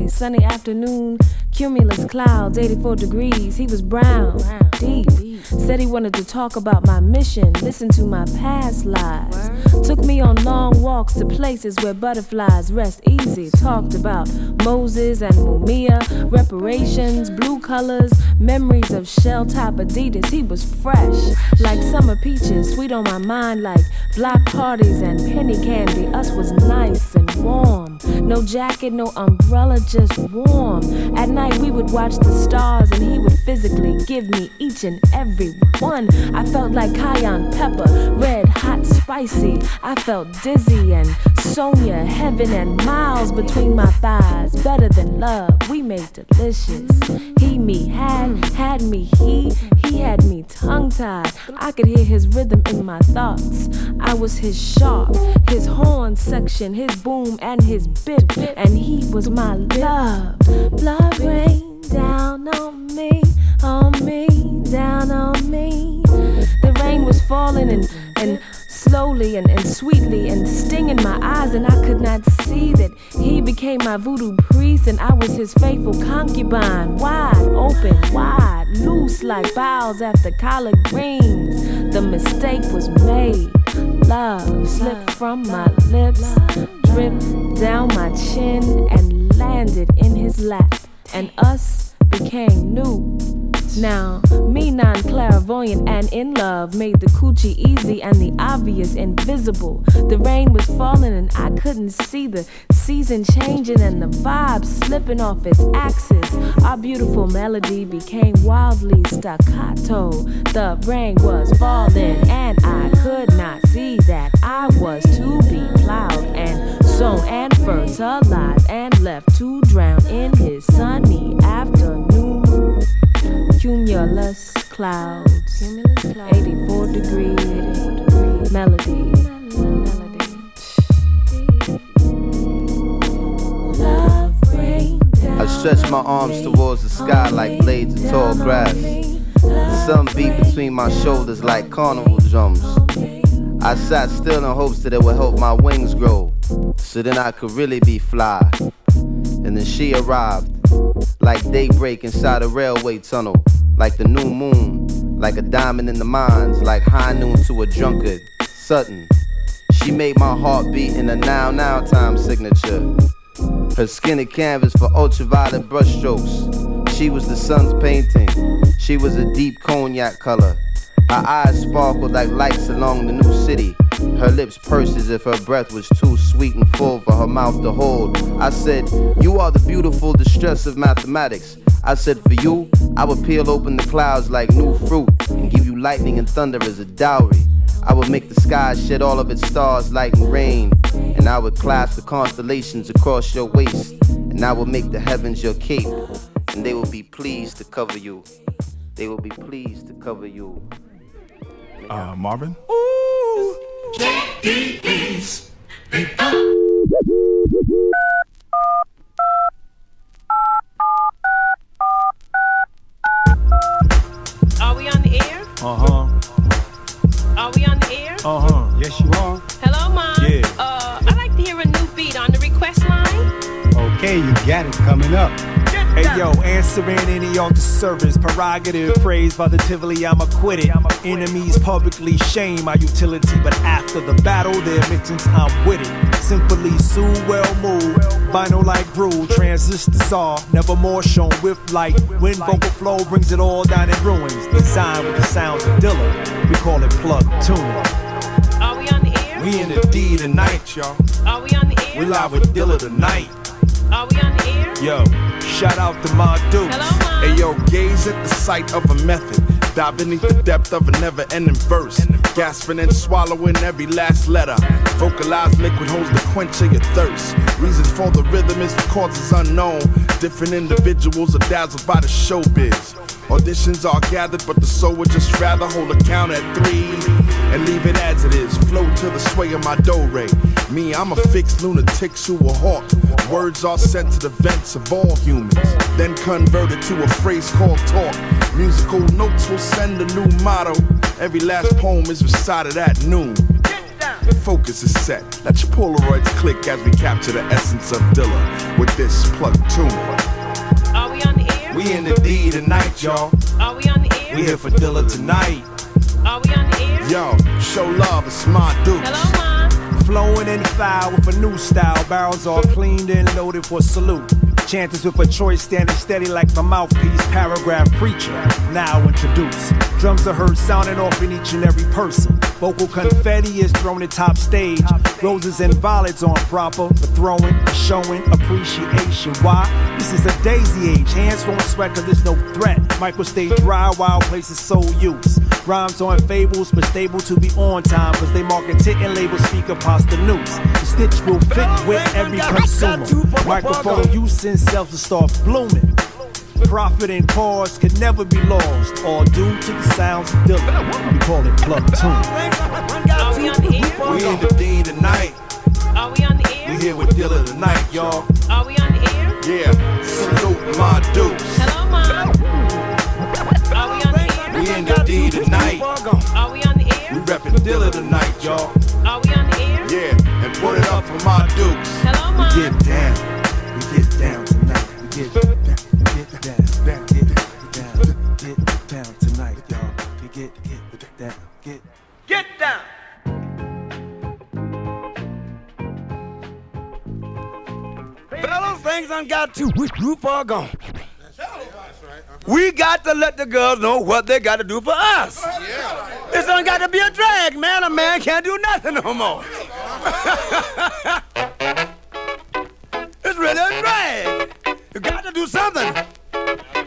Sunny afternoon, cumulus clouds, 84 degrees. He was brown, deep. Said he wanted to talk about my mission, listen to my past lives. Took me on long walks to places where butterflies rest easy. Talked about Moses and Mumia, reparations, blue colors, memories of shell-top Adidas. He was fresh, like summer peaches, sweet on my mind like block parties and penny candy. Us was nice and warm. No jacket, no umbrella, just warm. At night we would watch the stars and he would physically give me each and every one. I felt like cayenne pepper, red, hot, spicy. I felt dizzy and Sonia, heaven and miles between my thighs. Better than love, we made delicious. He, me, had me, he had me tongue-tied. I could hear his rhythm in my thoughts. I was his sharp, his horn section, his boom and his bit, and he was my love. Blood rained down on me, down on me. The rain was falling and slowly and sweetly and stinging my eyes, and I could not see that he became my voodoo priest and I was his faithful concubine. Wide open, wide, loose like boughs after collard greens. The mistake was made. Love slipped from my lips, dripped down my chin and landed in his lap, and us became new. Now, me non-clairvoyant and in love made the coochie easy and the obvious invisible. The rain was falling and I couldn't see the season changing and the vibe slipping off its axis. Our beautiful melody became wildly staccato. The rain was falling and I could not see that I was to be plowed and sown and fertilized and left to drown in his sunny afternoon. Cumulus clouds, 84 degree melody. I stretch my arms towards the sky like blades of tall grass. The sun beat between my shoulders like carnival drums. I sat still in hopes that it would help my wings grow, so then I could really be fly. And then she arrived, like daybreak inside a railway tunnel, like the new moon, like a diamond in the mines, like high noon to a drunkard, Sutton. She made my heart beat in a now time signature. Her skinny canvas for ultraviolet brushstrokes. She was the sun's painting. She was a deep cognac color. Her eyes sparkled like lights along the new city. Her lips pursed as if her breath was too sweet and full for her mouth to hold. I said, you are the beautiful distress of mathematics. I said, for you, I would peel open the clouds like new fruit and give you lightning and thunder as a dowry. I would make the sky shed all of its stars, light and rain, and I would clasp the constellations across your waist, and I would make the heavens your cape, and they will be pleased to cover you. They will be pleased to cover you. Marvin? Ooh, JDEs. Are we on the air? Are we on the air? Yes, you are. Hello, Mom. Yeah. I'd like to hear a new beat on the request line. Okay, you got it coming up. Hey yo, answering any altar service, prerogative, praise positively, I'm acquitted. Enemies publicly shame my utility, but after the battle, their admittance, I'm with it. Simply sue, well moved, vinyl like groove, transistors are never more shown with light. When vocal flow brings it all down in ruins, designed with the sounds of Dilla, we call it plug tuning. Are we on the air? We in the D tonight, y'all. Are we on the air? We live with Dilla tonight. Are we on the air? Yo, Shout out to my dudes. Hey yo, gaze at the sight of a method. Dive beneath the depth of a never-ending verse. Gasping and swallowing every last letter. Vocalized liquid holds the quench of your thirst. Reasons for the rhythm is the causes unknown. Different individuals are dazzled by the showbiz. Auditions are gathered, but the soul would just rather hold a count at 3 and leave it as it is. Flow to the sway of my do-re. Me, I'm a fixed lunatic who will hawk. Words are sent to the vents of all humans, then converted to a phrase called talk. Musical notes will send a new motto. Every last poem is recited at noon. Focus is set. Let your Polaroids click as we capture the essence of Dilla with this plug tune. Are we on the air? We in the D tonight, y'all. Are we on the air? We here for Dilla tonight. Are we on the air? Yo, show love, it's my dudes. Hello, Mom. Flowing in fire with a new style. Barrels all cleaned and loaded for salute. Chanters with a choice standing steady like the mouthpiece. Paragraph preacher, now introduced. Drums are heard sounding off in each and every person. Vocal confetti is thrown at top stage. Roses and violets on proper for throwing, showing appreciation. Why? This is a daisy age. Hands won't sweat cause there's no threat. Micro stay dry while places soul use. Rhymes on fables but stable to be on time cause they market it and label speaker pasta noose. The stitch will fit with every consumer. Microphone use self to start blooming. Profit and cause could never be lost, all due to the sounds of Dilla. We call it plug tune. Are we on the air? We in the D tonight. Are we on the air? We here with Dilla tonight, y'all. Are we on the air? Yeah, salute my dudes. Hello, Mom. Are we on the air? We in the D tonight. Are we on the air? We reppin' Dilla tonight, y'all. Are we on the air? Yeah, and put it up for my dukes. Hello, Mom. We get down. We get down tonight. We get down. Get down tonight, y'all. We get down. Get down. Fellas, things done got too far gone. We got to let the girls know what they got to do for us. This done got to be a drag, man. A man can't do nothing no more. It's really a drag. You got to do something.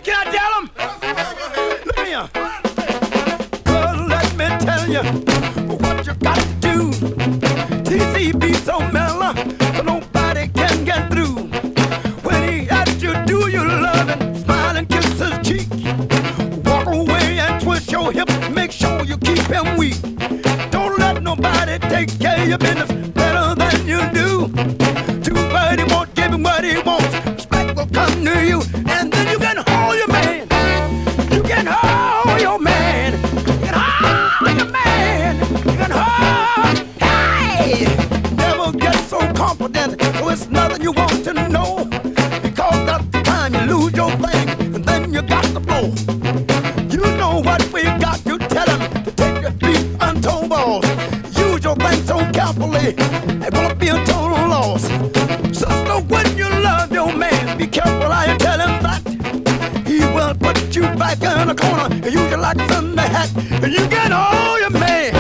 Can I tell them? Look here. Well, let me tell you what you got to do. TCB so mellow, so nobody can get through. When he asks you, do you love it? Smile and kiss his cheek. Walk away and twist your hip. Make sure you keep him weak. Don't let nobody take care of your business better than you do. Too bad he won't give him what he wants. Respect will come to you, and then you can hold your man. You can hold your man. You can hold your man. You can hold. Hey! Never get so confident, so it's nothing you want to know. Because that's the time you lose your thing, and then you got to blow. You know what we got to tell him to take your feet untold balls. Use your thing so carefully, it won't be a total loss. Sister, when you love your man, be careful how you tell him that. He will put you back in a corner and use you like a Sunday hat. And you can hold your man.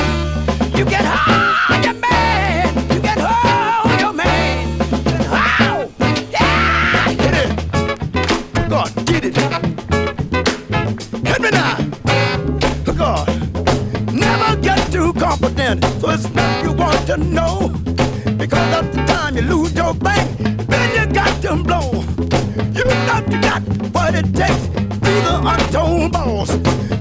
You can hold your man. You can hold your man. You can hold. Yeah, get it. God, get it. Hit me now. God, never get too confident. So it's not you want to know. Because at the time you lose your thing, then you got to blow. You got what it takes to the untold balls.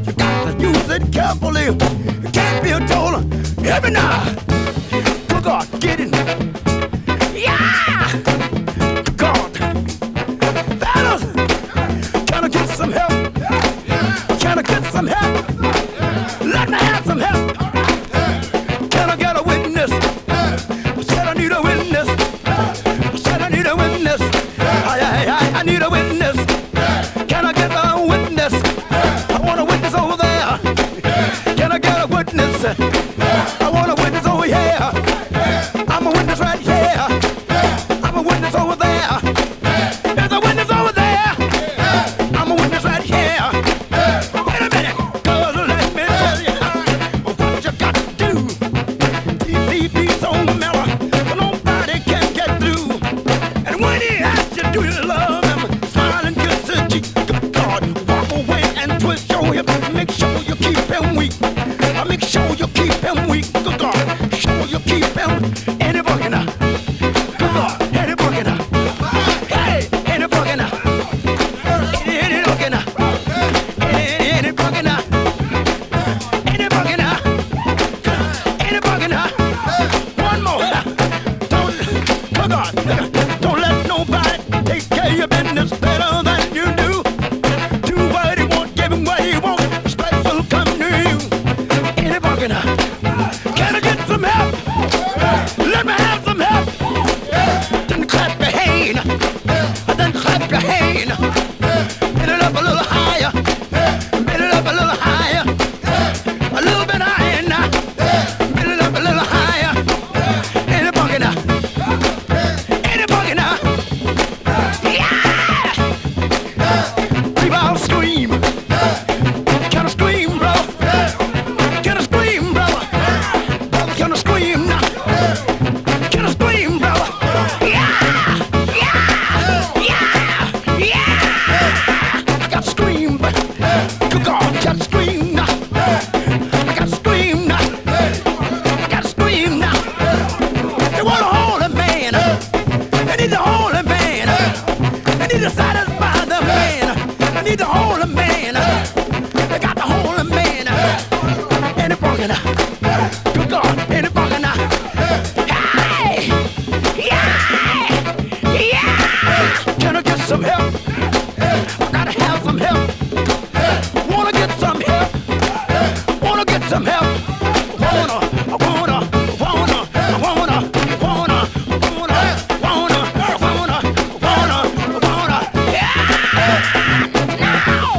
You got to use it carefully. You can't be a total. Hear me now. Good God, get it. Yeah! God. Fellas, can I get some help? Can I get some help? Let me have some help. Can I get a witness? Said I need a witness. Said I need a witness. I need a witness. Can I get a witness? I want a witness over there. Can I get a witness? I want a witness over here. I'm a witness right here. I'm a witness over there. There's a witness over there. weak. Good God, sure you keep him. Any bugging now. Good God, any bugging now. Hey, any bugging now. Any bugging now. Any bugging now. Any bugging now. Any bugging now. One more. Don't, good God, don't let nobody take care of your business better than you do. Do what he want, give him what he want. Respect will come to you. Any bugging now. Can I get some help? Let me have some help. Then clap your hand. Then clap your hand. Bend it up a little higher. Bend it up a little higher. A little bit higher now. Bend it up a little higher. Any bugging now. Any bugging now. Yeah! People all scream. Can I scream, bro? Can I scream, brother? Can I scream now? Can I scream, brother? Yeah! Yeah! Yeah! Yeah! I got to scream. Good God, got to scream now. I got to scream now. I got to scream now. They want a holy man. They need a holy man. They need to satisfy the man. They need the holy man. They got the holy man. And it's broken up. Good God, and it's broken up. Hey! Yeah! Yeah! Can I get some help? I gotta have some help. Wanna get some help? Wanna get some help? Wanna. Yeah! Now!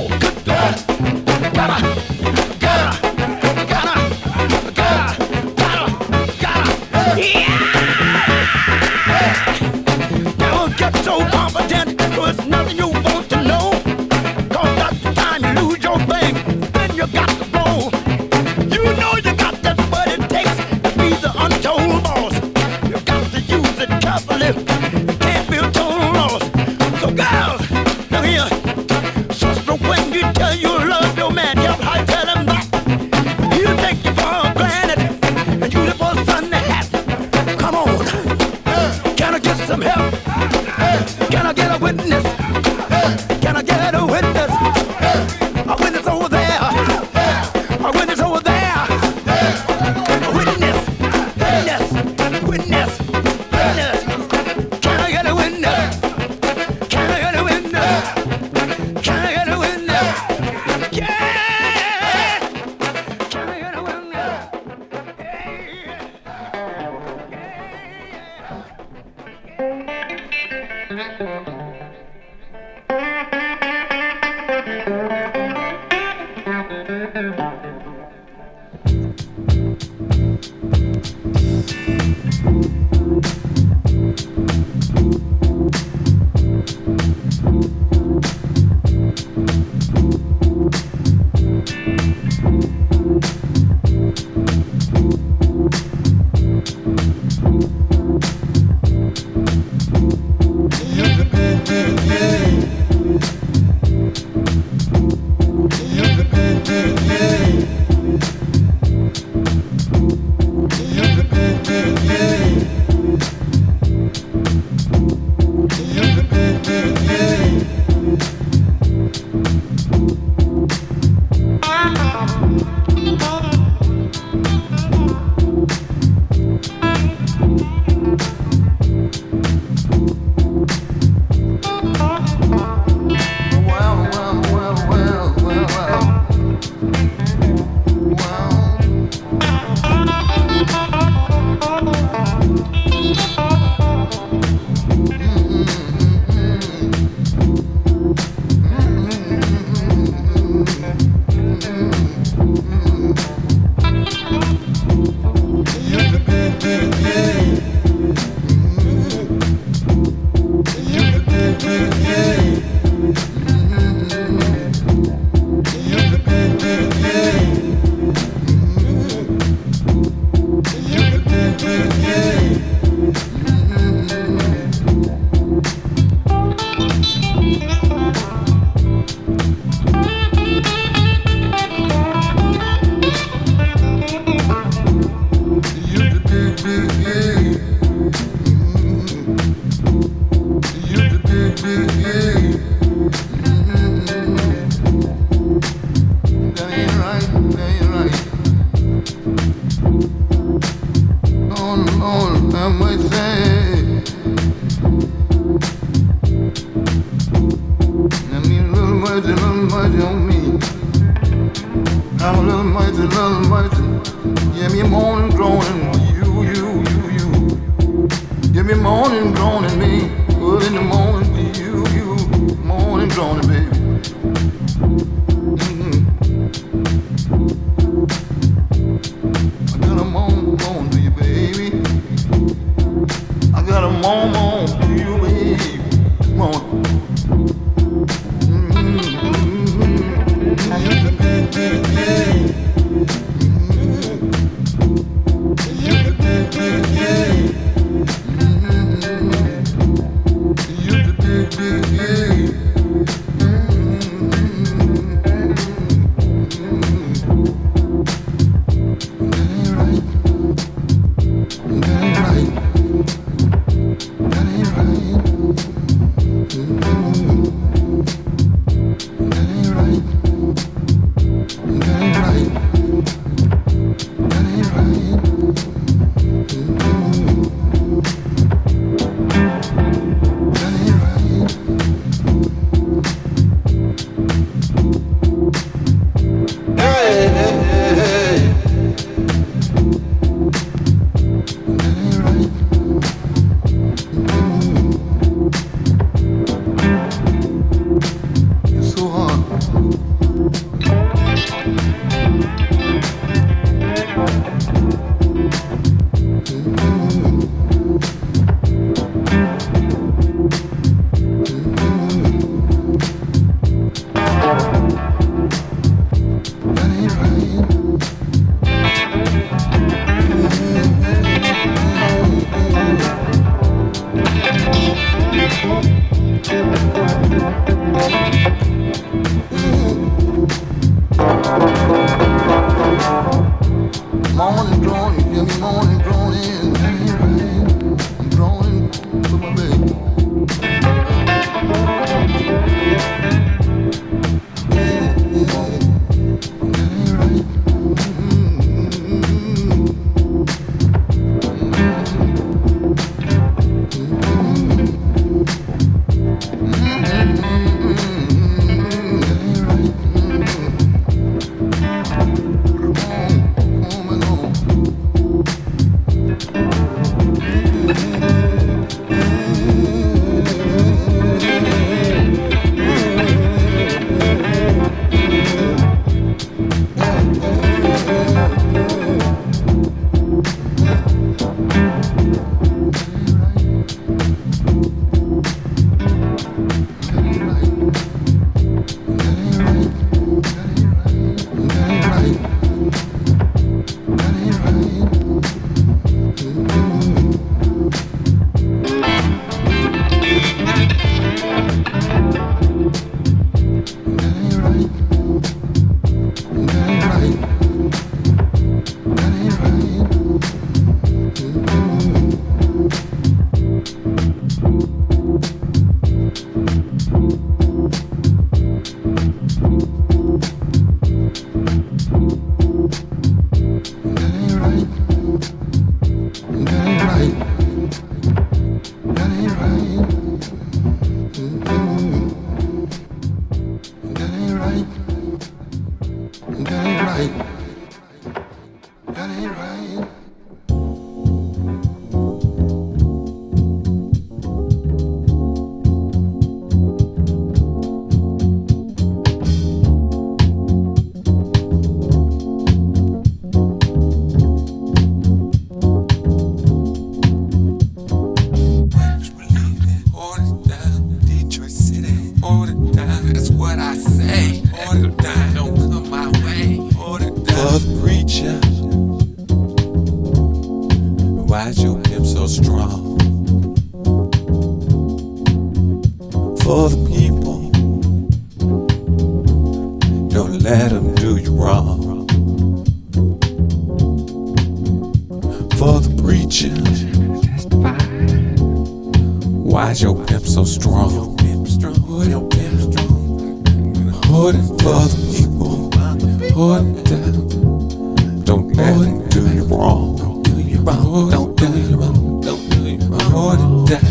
mercy on me. Have a little mercy. Give me moaning, groaning, you. Give me moaning, groaning, me. Early in the morning, you. Moaning, groaning, baby. I got a moan to you, baby. I got a moan to you, baby. Come on.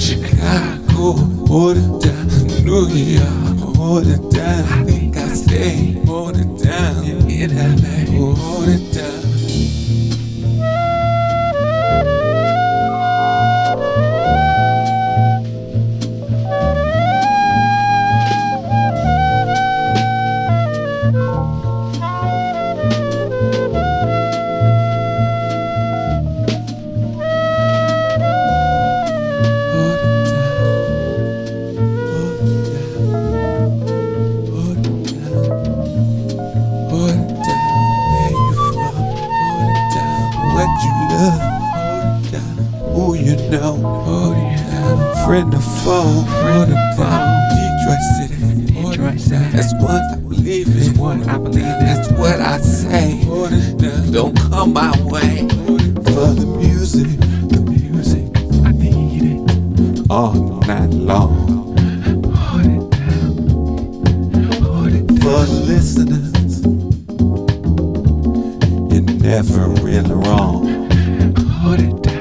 Chicago, hold it down, New York. hold it down. I think I stay, hold it down. In LA, hold it down. Friend or foe, hold it down. Detroit City, that's what I believe in. That's what I say. Hold it down. Don't come my way. For the music, I need it all night long. Hold it down. For the listeners, you're never really wrong. Hold it down.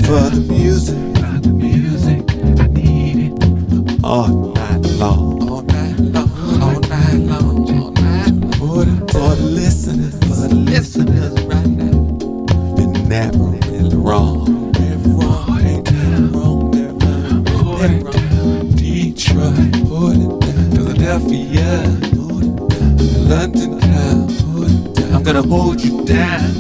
For the music, I need it all night long, all night long, all night long, all night. For the listeners right now, you're never really wrong. Never wrong, ain't never wrong, never wrong. Detroit, hold it down. Philadelphia, hold it down. London town, hold it down. I'm gonna hold you down.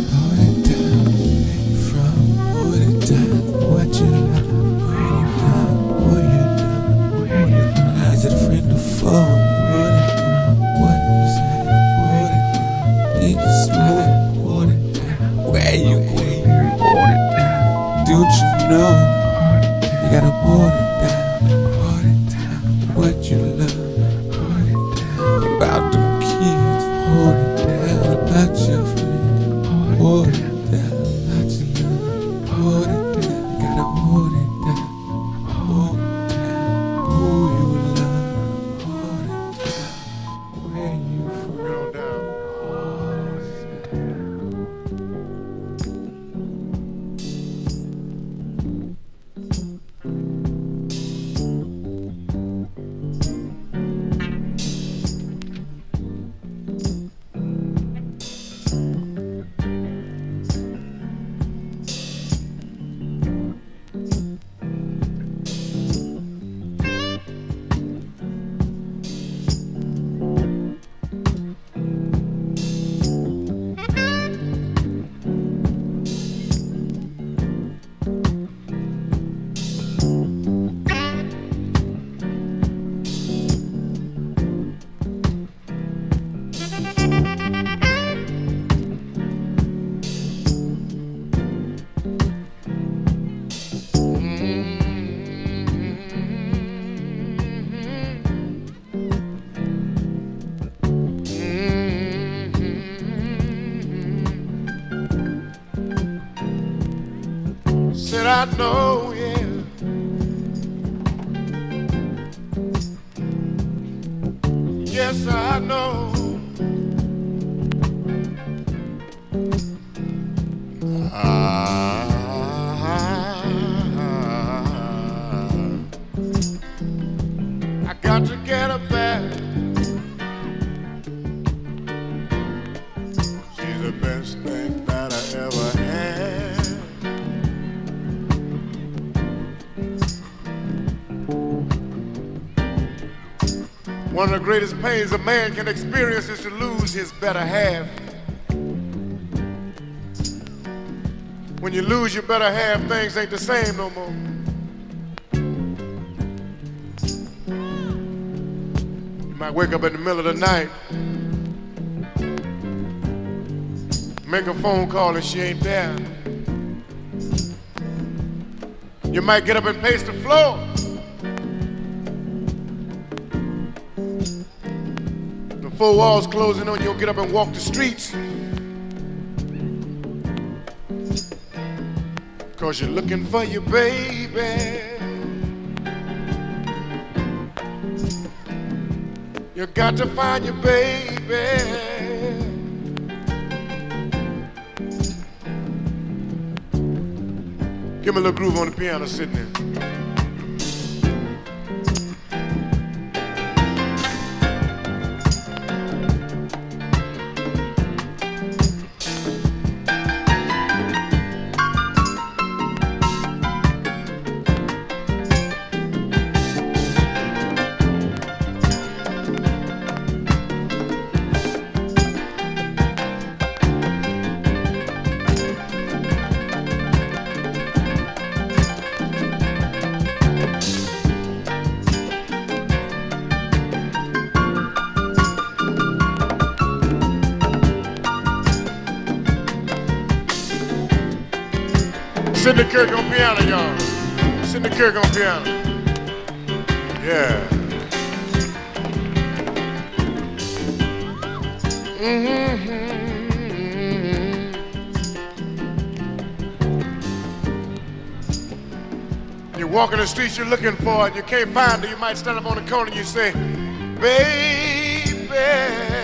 I know, yeah. Yes, I know. I got to get her back. She's the best thing that I ever had. One of the greatest pains a man can experience is to lose his better half. When you lose your better half, things ain't the same no more. You might wake up in the middle of the night, make a phone call and she ain't there. You might get up and pace the floor. The four walls closing on you, you'll get up and walk the streets. Cause you're looking for your baby. You got to find your baby. Give me a little groove on the piano sitting there. Sidney Kirk on piano, y'all. Sidney Kirk on piano. Yeah. You're walking the streets, you're looking for it, you can't find it, you might stand up on the corner and you say, baby, baby.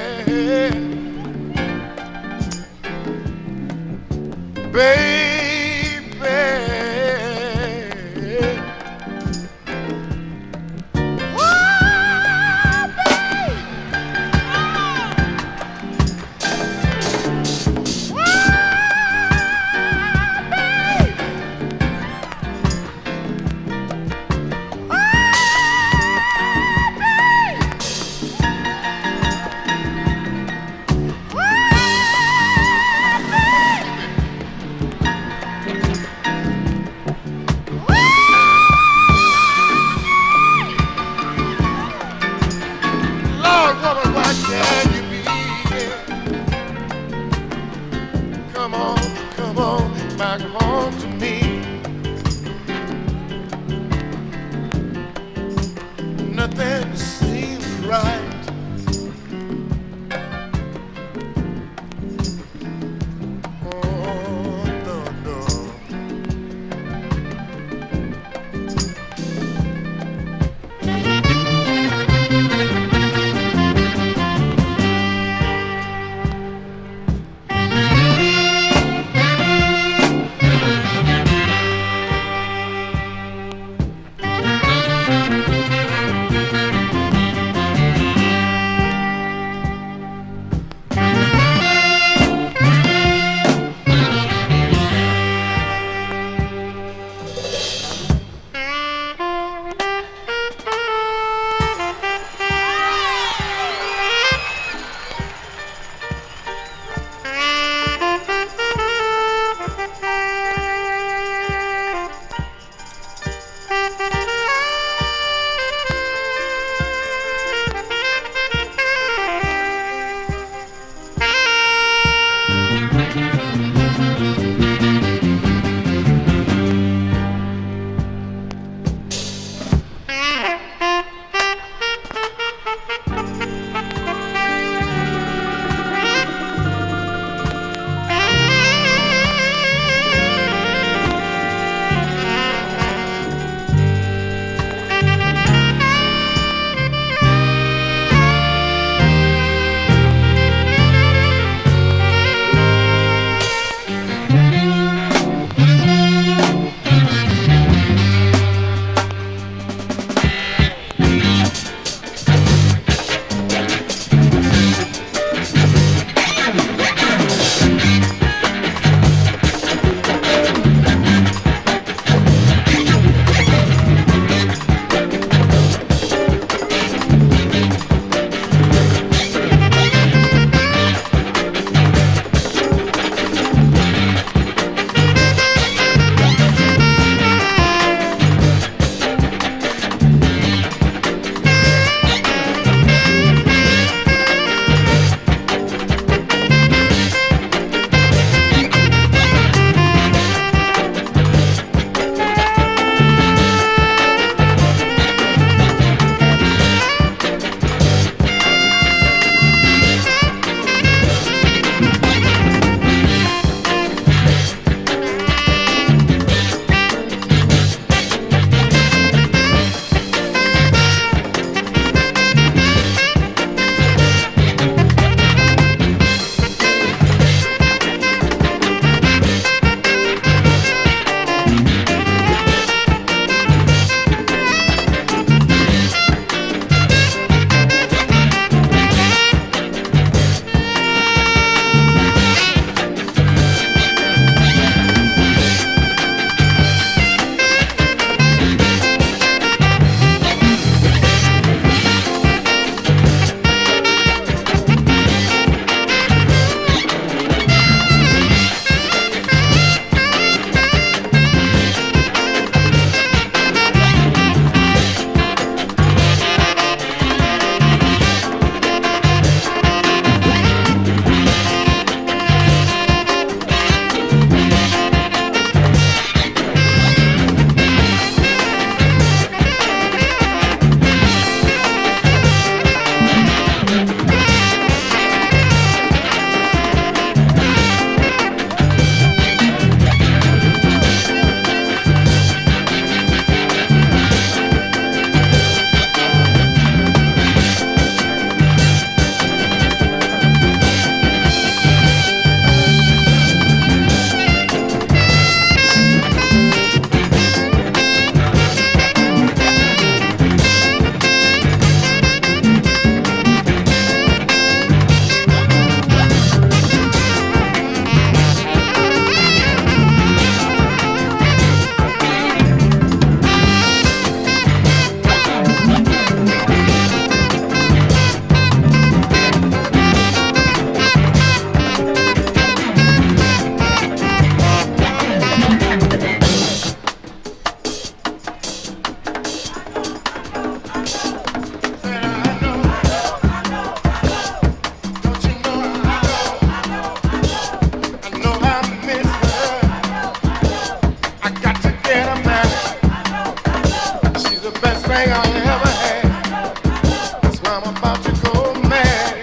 I'm about to go mad.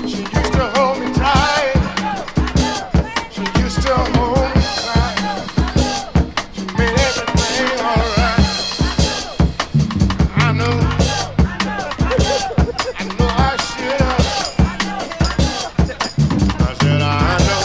She used to hold me tight. She used to hold me tight. She made everything alright. I know I should have. I said I know.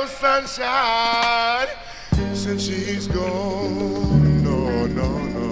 Sunshine since she's gone. No, no, no.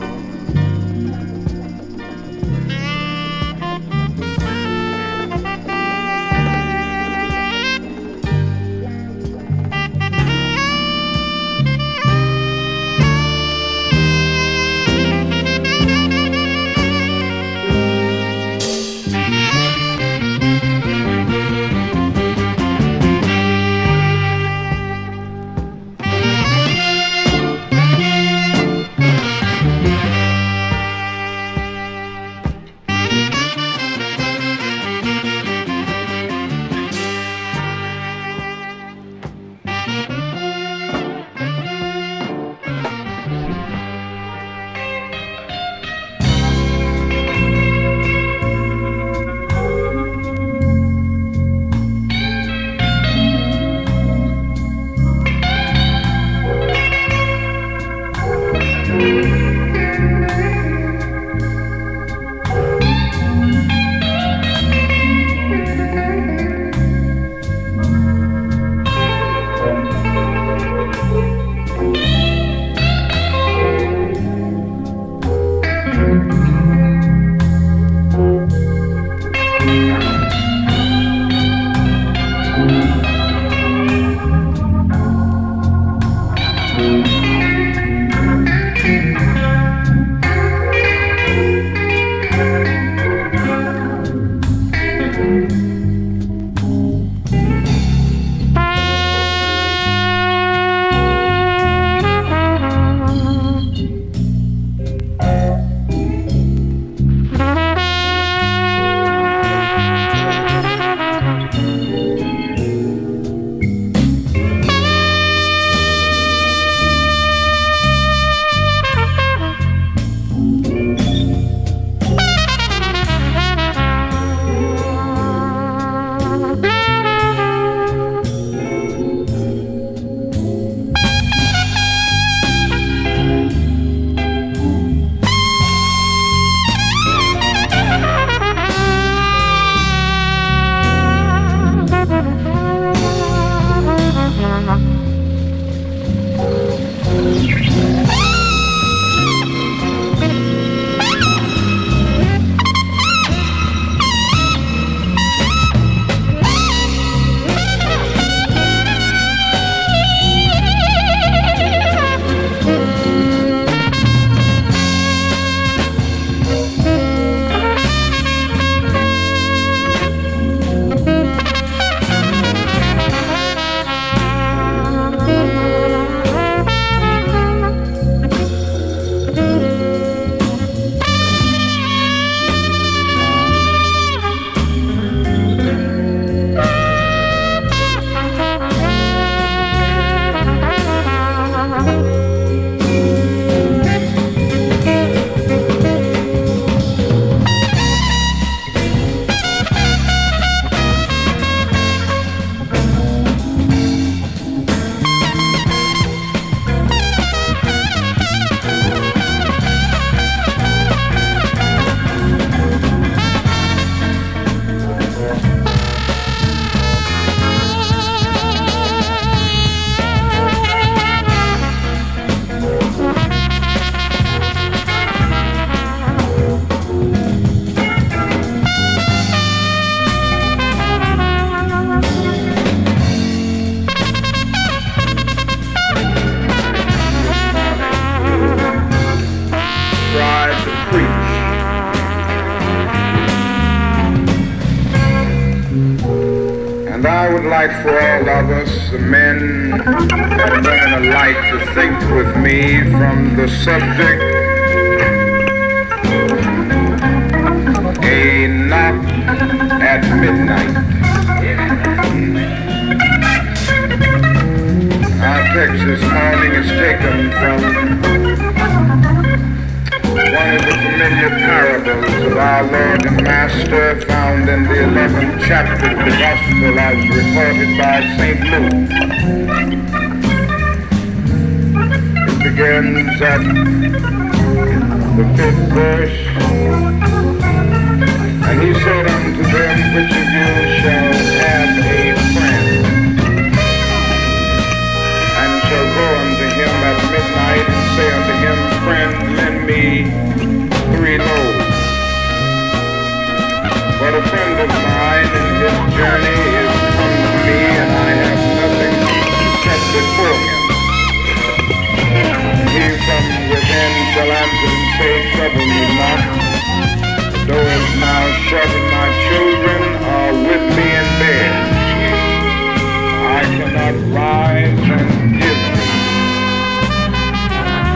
like for all of us, the men and women alike, to think with me from the subject, a knock at midnight. Our text this morning is taken from one of the familiar parables of our Lord and Master, found in the 11th chapter of the Gospel as recorded by St. Luke. It begins at the 5th verse. And he said unto them, which of you shall have a friend, and shall go unto him at midnight, and say unto him, friend, lend me 3 loaves. For a friend of mine in his journey is come to me, and I have nothing to set before him. He from within shall answer and say, trouble me not. The door is now shut, and my children are with me in bed. I cannot rise and give him.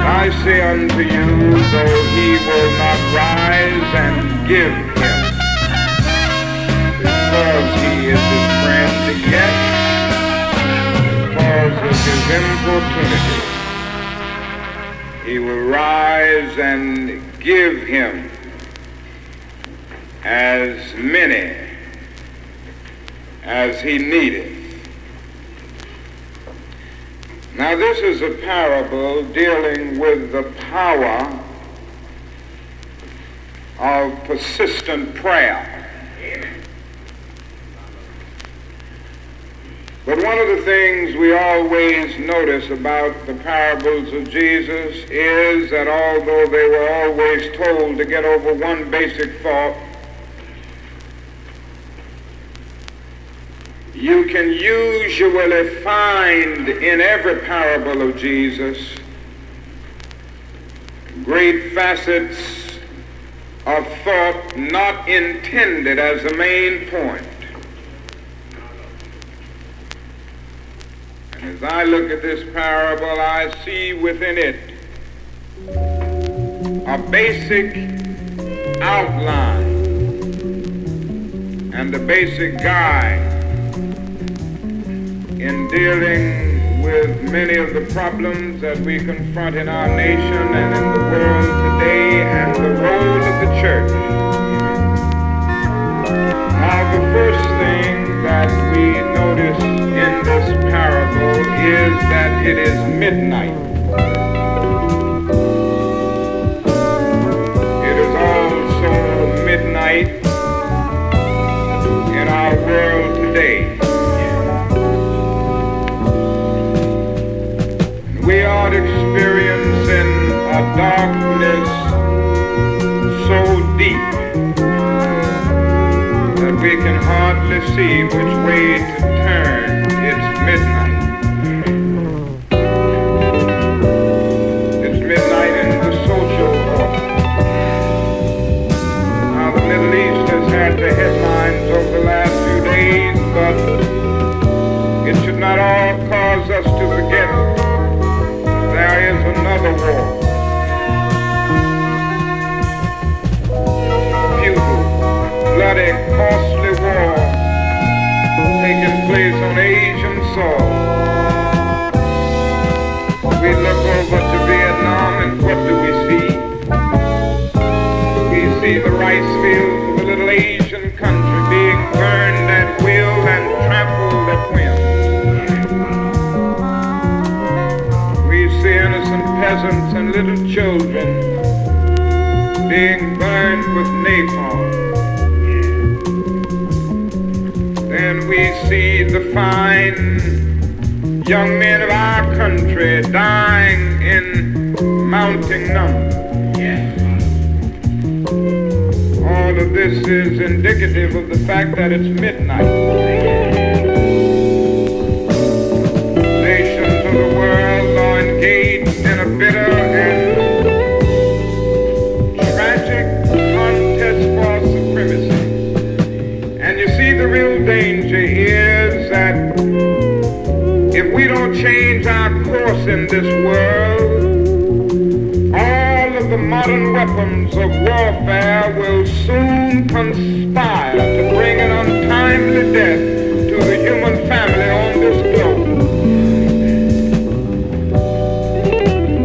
I say unto you, though he will not rise and give him, because he is his friend, yet because of his importunity, he will rise and give him as many as he needeth. Now this is a parable dealing with the power of persistent prayer. But one of the things we always notice about the parables of Jesus is that although they were always told to get over one basic thought, you can usually find in every parable of Jesus great facets of thought not intended as the main point. And as I look at this parable, I see within it a basic outline and a basic guide in dealing with many of the problems that we confront in our nation and in the world today, and the role of the church. Now, the first thing that we notice in this parable is that it is midnight. It is also midnight in our world today. We are experiencing a darkness so deep that we can hardly see which way to turn. It's midnight. It's midnight in the social order. Now the Middle East has had the headlines over the last few days, but it should not all cause us to forget there is another war. Futile, bloody, costly war taking place on Asian soil. We look over to Vietnam, and what do we see? We see the rice fields of a little Asian country being burned at will and trampled at whim. Innocent peasants and little children being burned with napalm. Then we see the fine young men of our country dying in mounting numbers. All of this is indicative of the fact that it's midnight. In a bitter and tragic contest for supremacy. And you see, the real danger is that change our course in this world, all of the modern weapons of warfare will soon conspire to bring an untimely death to the human family on this globe.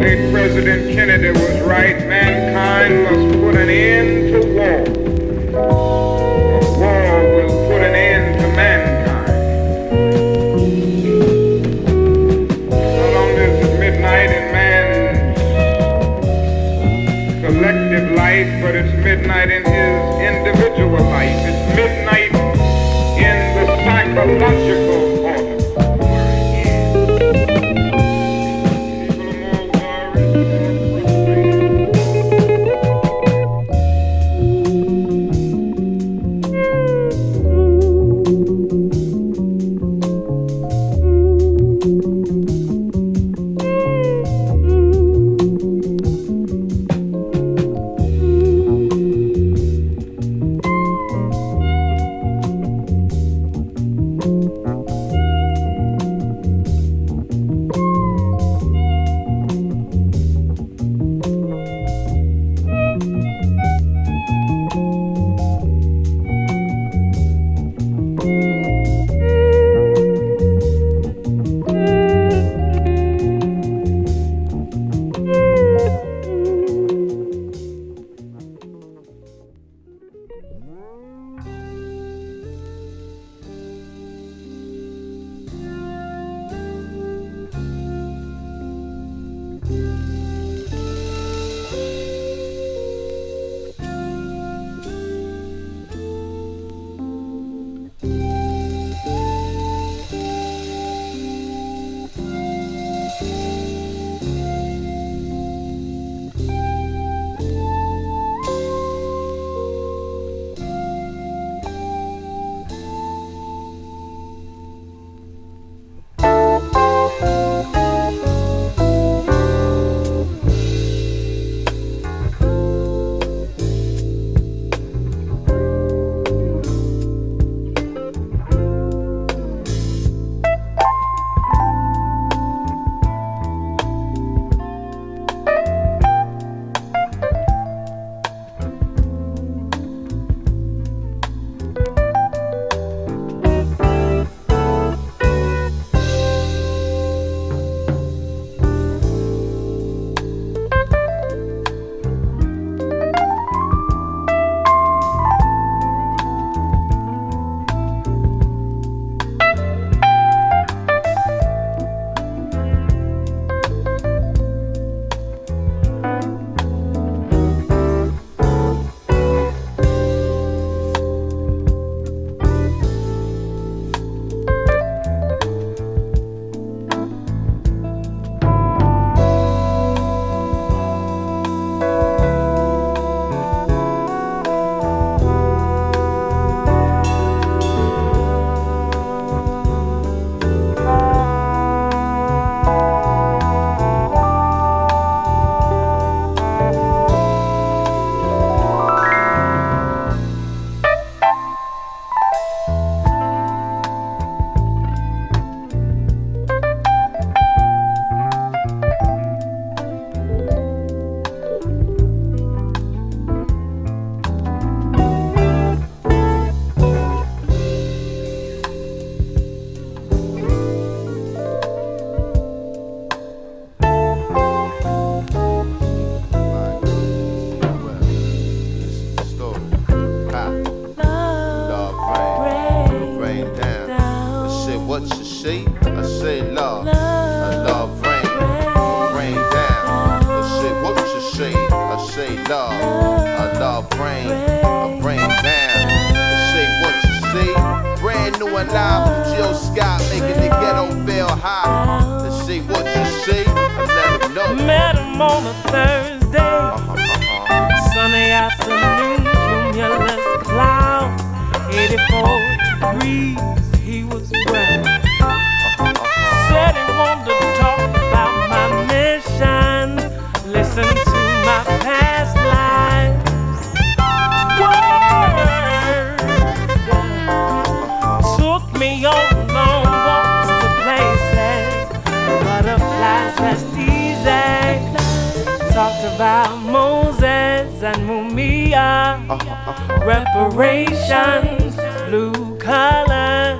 Late President Kennedy was right. Mankind must put an end to war. War will put an end to mankind. Not only is it midnight in man's collective life, but it's midnight in his individual life. It's midnight in the psychological order. rest easy. Talked about Moses and Mumia, reparations, blue colors,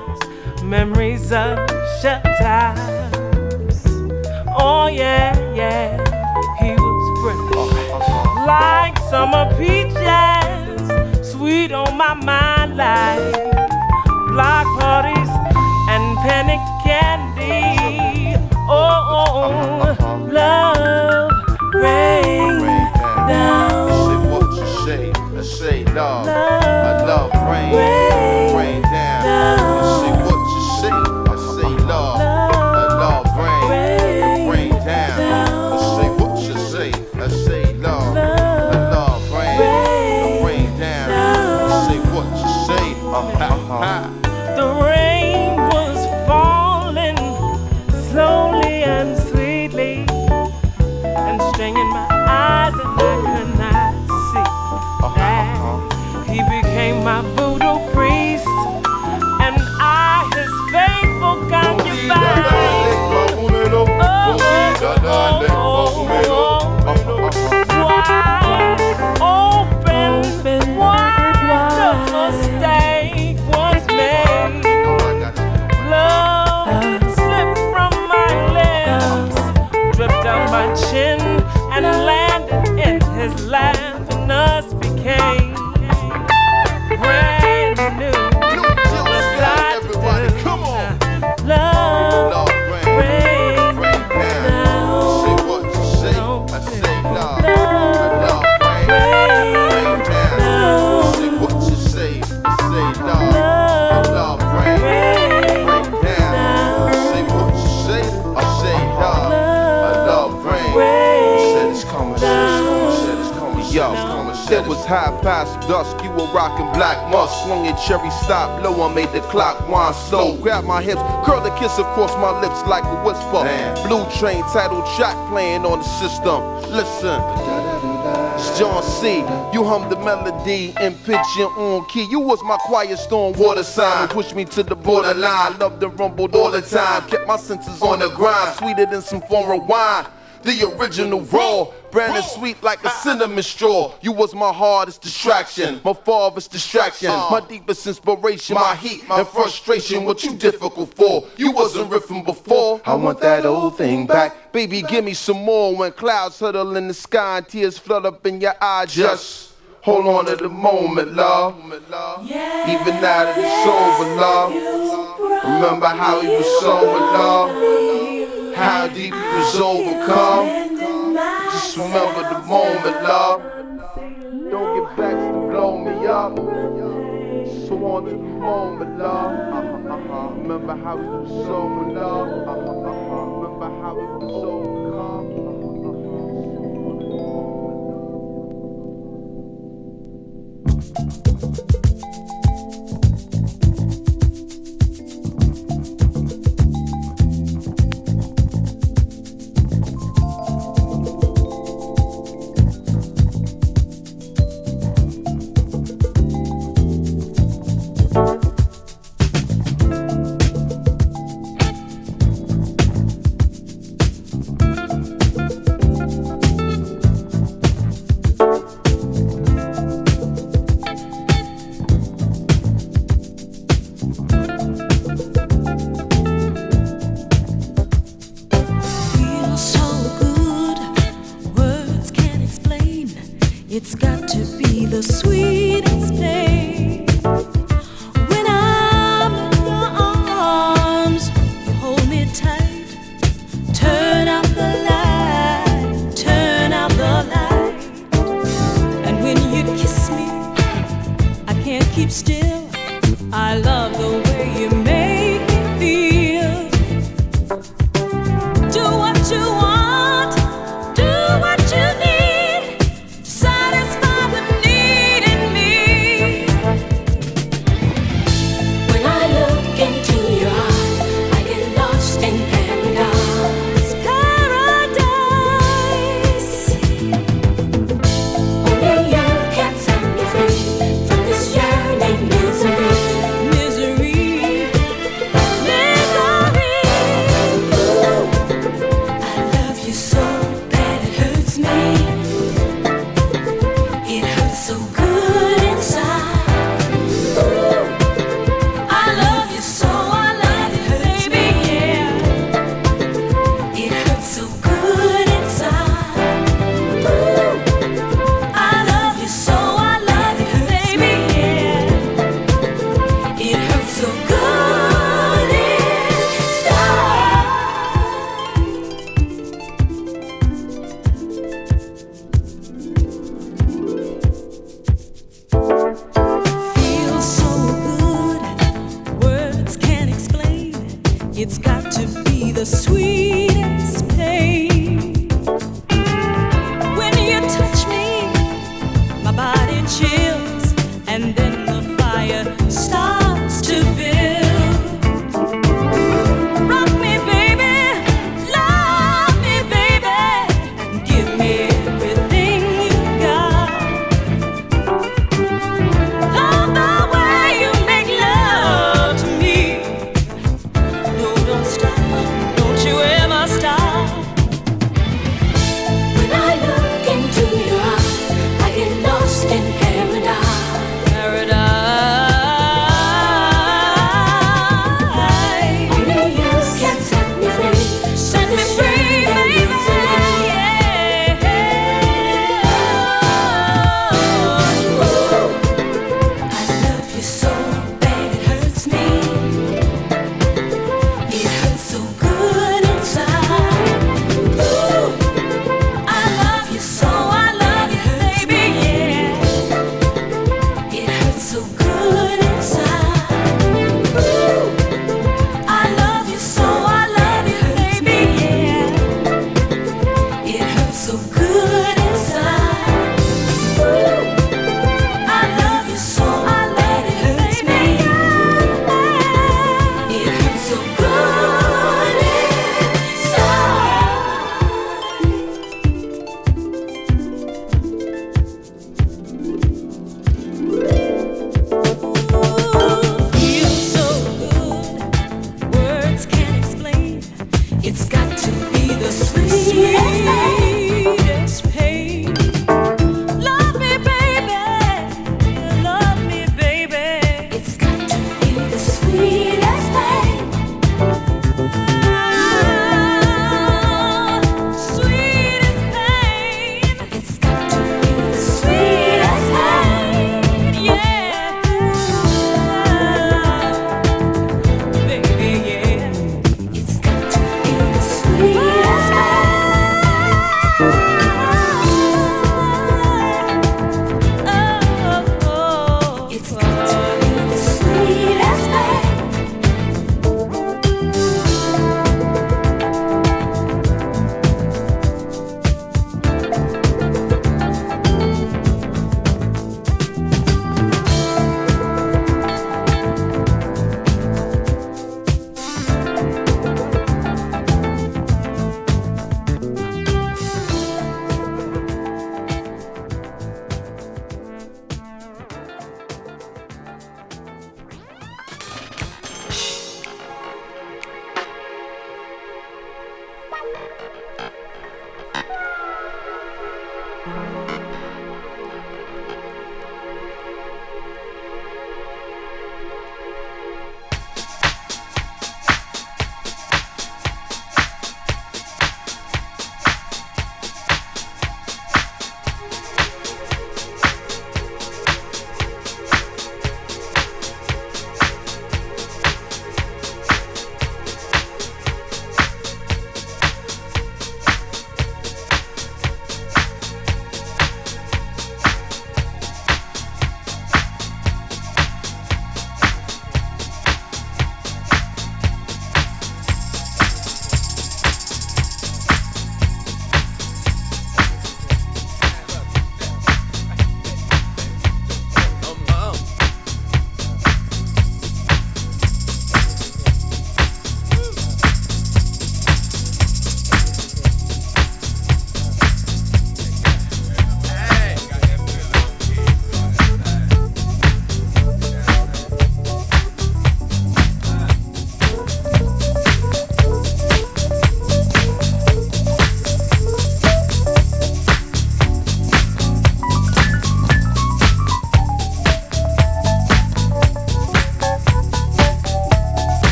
memories of shut times. Oh yeah, yeah, he was fresh, like summer peaches, sweet on my mind like block parties and penny candy. Oh, love rain down. Say what you say, let's say love. I love rain down. Say what you say, I say love. I love rain down. Say what you say, I say love. I love rain down. Say what you say, The rain was falling slowly and sweetly, and stringing my eyes, and I could not see that he became my voodoo priest, and I his faithful concubine. Wide open, the mistake was made. Love slipped from my lips, dripped down my chin, and landed in his lap, and us became brand new. everybody, come on. Love rain down. Say what you say, I say love. I love rain down. Say what you say, I say love. I love rain down. Say what you say, I say love. I love rain. Said it's coming, said it's coming, yo. It was half past dusk, you were rocking black musk. Swung your cherry stop low, I made the clock wind slow. Grab my hips, curl a kiss across my lips like a whisper. Blue Train title track playing on the system. Listen, it's John C. You hummed the melody in pitch and on key. You was my quiet storm water sign. Pushed me to the borderline. Loved and rumbled all the time. Kept my senses on the grind. Sweeter than some foreign wine. The original raw, brand and sweet like a cinnamon straw. You was my hardest distraction, my farthest distraction, my deepest inspiration, my heat and frustration. What you difficult for? You wasn't riffing before. I want that old thing back, baby. Give me some more. When clouds huddle in the sky and tears flood up in your eyes, just hold on to the moment, love. Even now that it's over, love. Remember how he was so in love. How deep you was overcome. Just remember the moment, love. Don't get back to blow me up. So on to the moment, love. Remember how we was so in love. Remember how we was overcome. It's got to be the sweetest day. When I'm in your arms, you hold me tight. Turn out the light, turn out the light. And when you kiss me, I can't keep still. I love the way you make me feel. Do what you want, do what you need. Love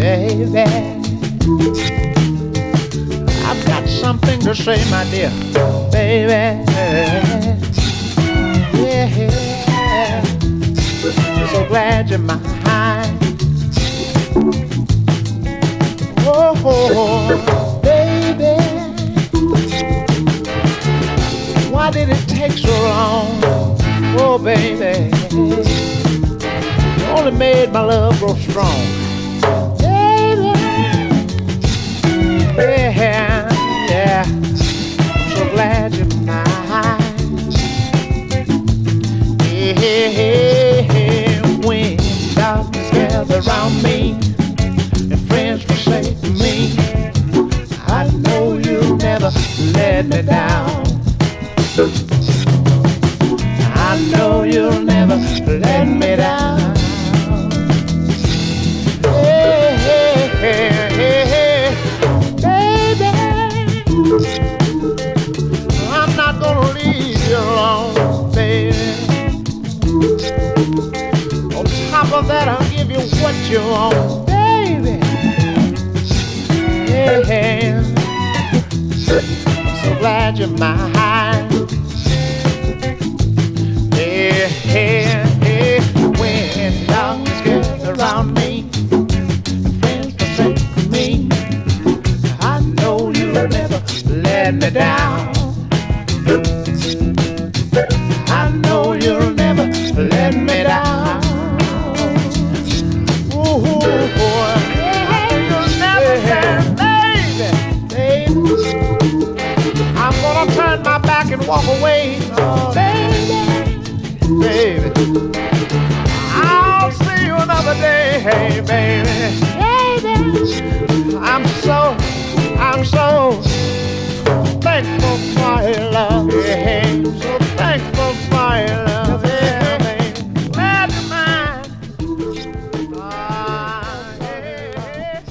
baby. I've got something to say, my dear, baby. Yeah, so glad you're mine. Oh, baby, why did it take so long? Oh, baby, you only made my love grow strong. Baby, yeah, yeah, I'm so glad you're mine. Yeah, when darkness gathers around me and friends will say to me, I know you'll never let me down. I know you'll never let me down. Hey, hey, hey, hey, hey. Baby, I'm not gonna leave you alone, baby. On top of that, I'll give you what you want, baby. Yeah, I'm so glad you're mine. Yeah, yeah, yeah. When darkness gets around me, friends forsake me, I know you'll never let me down. I know you'll never let me down. Ooh, boy, you'll never let me, baby. I'm gonna turn my back and walk away, oh, baby, I'll see you another day, hey, baby, baby. I'm so thankful for your love, yeah, so thankful for your love, yeah, baby. Glad you're mine. Ah, yeah,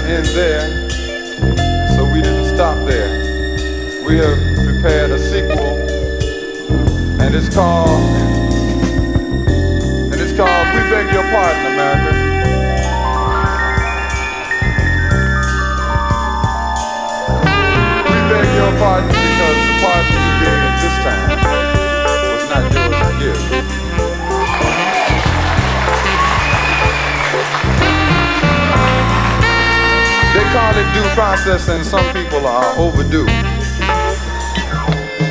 end there, so we didn't stop there. We have prepared a sequel, and it's called We Beg Your Pardon, America. We beg your pardon because the pardon you gave this time was not yours to give. They call it due process, and some people are overdue.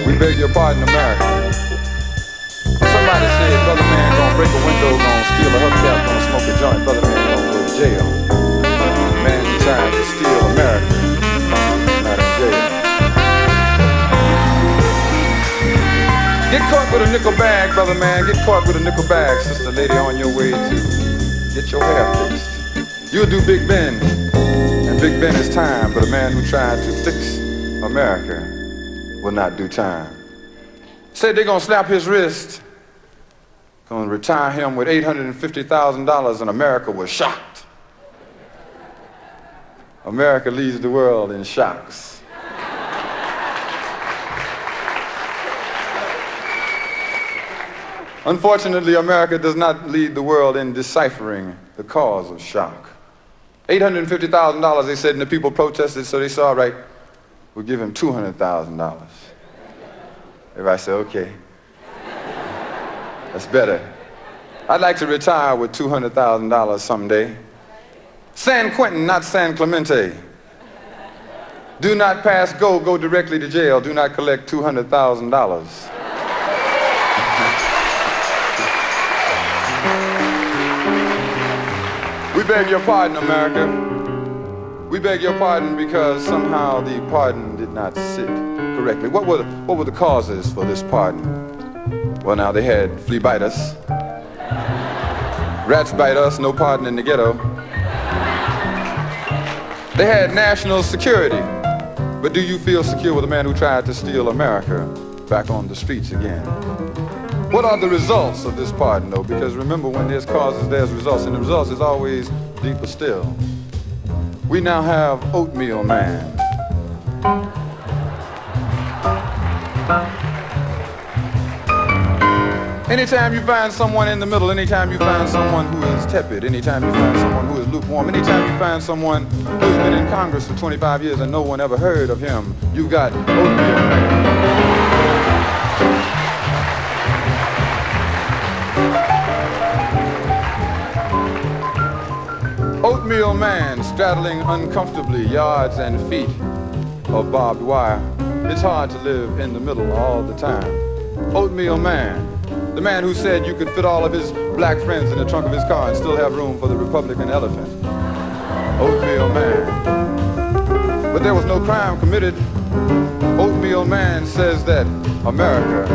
We beg your pardon, America. Somebody said, brother man gonna break a window, gonna steal a hubcap, gonna smoke a joint, brother man gonna go to jail. Man trying to steal America, not in jail. Get caught with a nickel bag, brother man, get caught with a nickel bag, sister lady, on your way to get your hair fixed. You'll do Big Ben, and Big Ben is time, but a man who tried to fix America will not do time. Said they're gonna slap his wrist, gonna retire him with $850,000, and America was shocked. America leads the world in shocks. Unfortunately, America does not lead the world in deciphering the cause of shock. $850,000, they said, and the people protested, so they said, all right, we'll give him $200,000. Everybody said, okay. That's better. I'd like to retire with $200,000 someday. San Quentin, not San Clemente. Do not pass go, go directly to jail. Do not collect $200,000. We beg your pardon, America. We beg your pardon because somehow the pardon did not sit correctly. What were the causes for this pardon? Well, now they had flea bite us, rats bite us, no pardon in the ghetto. They had national security, but do you feel secure with a man who tried to steal America back on the streets again? What are the results of this pardon, though? Because remember, when there's causes, there's results, and the results is always deeper still. We now have Oatmeal Man. Anytime you find someone in the middle, anytime you find someone who is tepid, anytime you find someone who is lukewarm, anytime you find someone who's been in Congress for 25 years and no one ever heard of him, you've got Oatmeal Man. Oatmeal Man straddling uncomfortably yards and feet of barbed wire. It's hard to live in the middle all the time. Oatmeal Man, the man who said you could fit all of his black friends in the trunk of his car and still have room for the Republican elephant. Oatmeal Man. But there was no crime committed. Oatmeal Man says that America,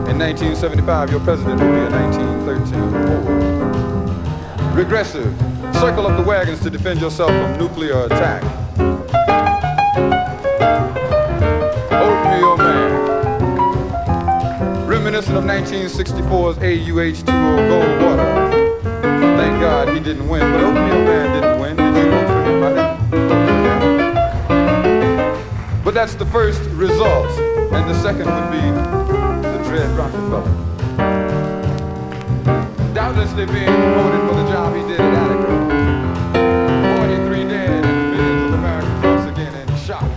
in 1975, your president will be a 1913 Ford. Regressive. Circle up the wagons to defend yourself from nuclear attack. Oatmeal Man. Reminiscent of 1964's AUH2O Gold Water. Thank God he didn't win, but Oatmeal Man didn't win. Did you vote for him? I didn't vote for him. But that's the first result. And the second would be the Dread Rockefeller. Doubtlessly being promoted for the job he did at Attica. 43 dead and millions of Americans once again in shock.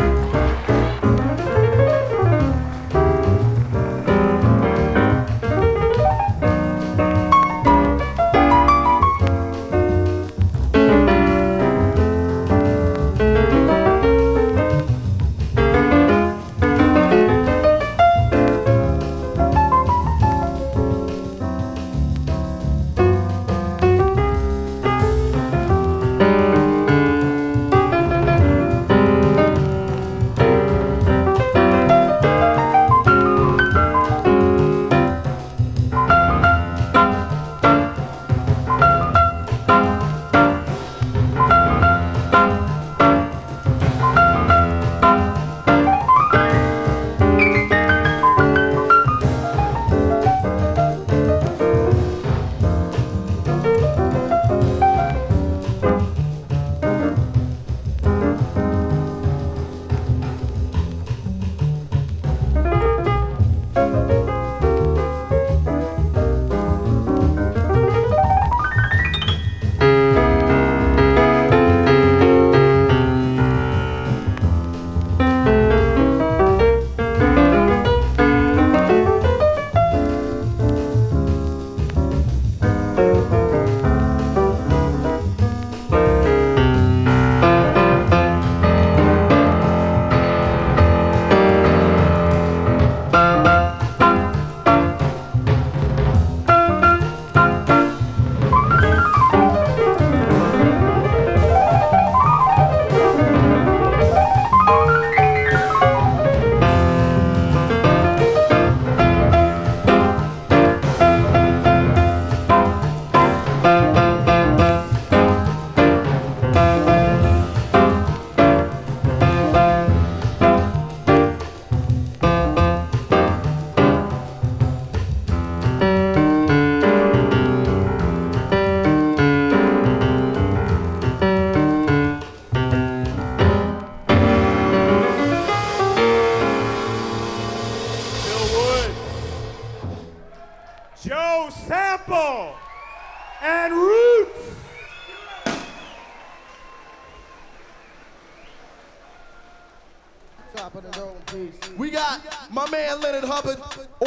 We got my man Leonard Hubbard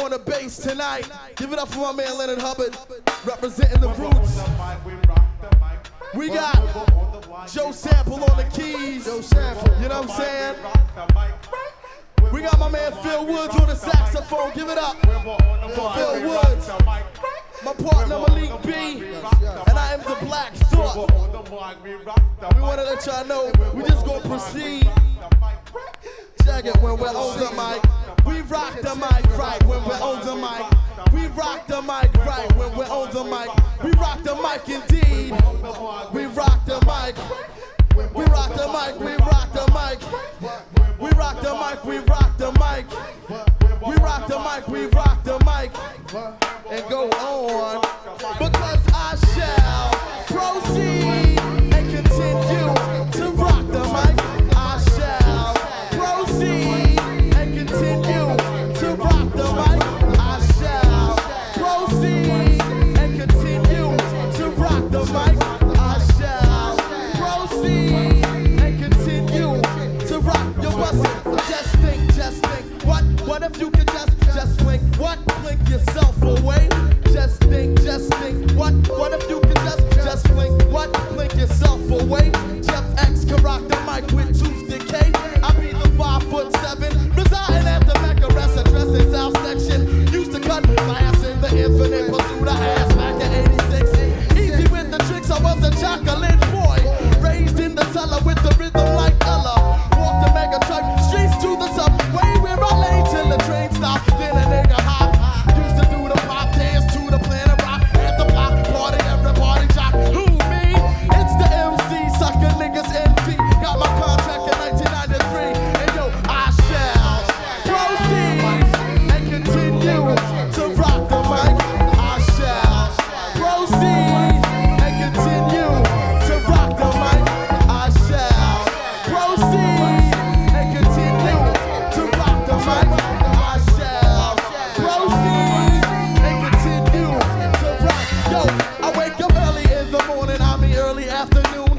on the bass tonight. Give it up for my man Leonard Hubbard, representing the roots. We got Joe Sample on the keys. You know what I'm saying? We got my man Phil Woods on the saxophone. Give it up for Phil Woods. My partner Malik B, and I am the Black Thought. We want to let y'all know we just gonna proceed. Check it when we're on the mic. We rock the mic right when we're on the mic. We rock the mic right when we're on the mic. We rock the mic indeed. We rock the mic. We rock the mic. We rock the mic. We rock the mic. We rock the mic. We rock the mic. We rock the mic. And go on, because I shall proceed and continue to rock the mic. I shall proceed and continue to rock the mic. I shall proceed and continue to rock the mic. I shall proceed and continue to rock your bus. Just think, what if you could just blink, what, blink yourself away? Just think, what if you could just blink, what, blink yourself away? Jeff X can rock the mic with tooth decay. I be the 5'7", residing at the Mecca Rest address in South Section. Used to cut glass in the infinite pursuit of ass back in 86. Easy with the tricks, I was a chocolate boy. Raised in the cellar with the rhythm like Ella. Walked the mega truck, streets to the subway where I lay till the train stopped. Then a nigga hop. Used to do the pop dance to the planet rock. At the block party, everybody jock. Who, me? It's the MC, sucker niggas NP. Got my contract in 1993. And yo, I shall proceed and continue to rock the mic. I shall proceed and continue to rock the mic. I shall proceed and continue to rock the mic. I shall proceed and continue to rock. Yo, I wake up early in the morning, I mean early afternoon.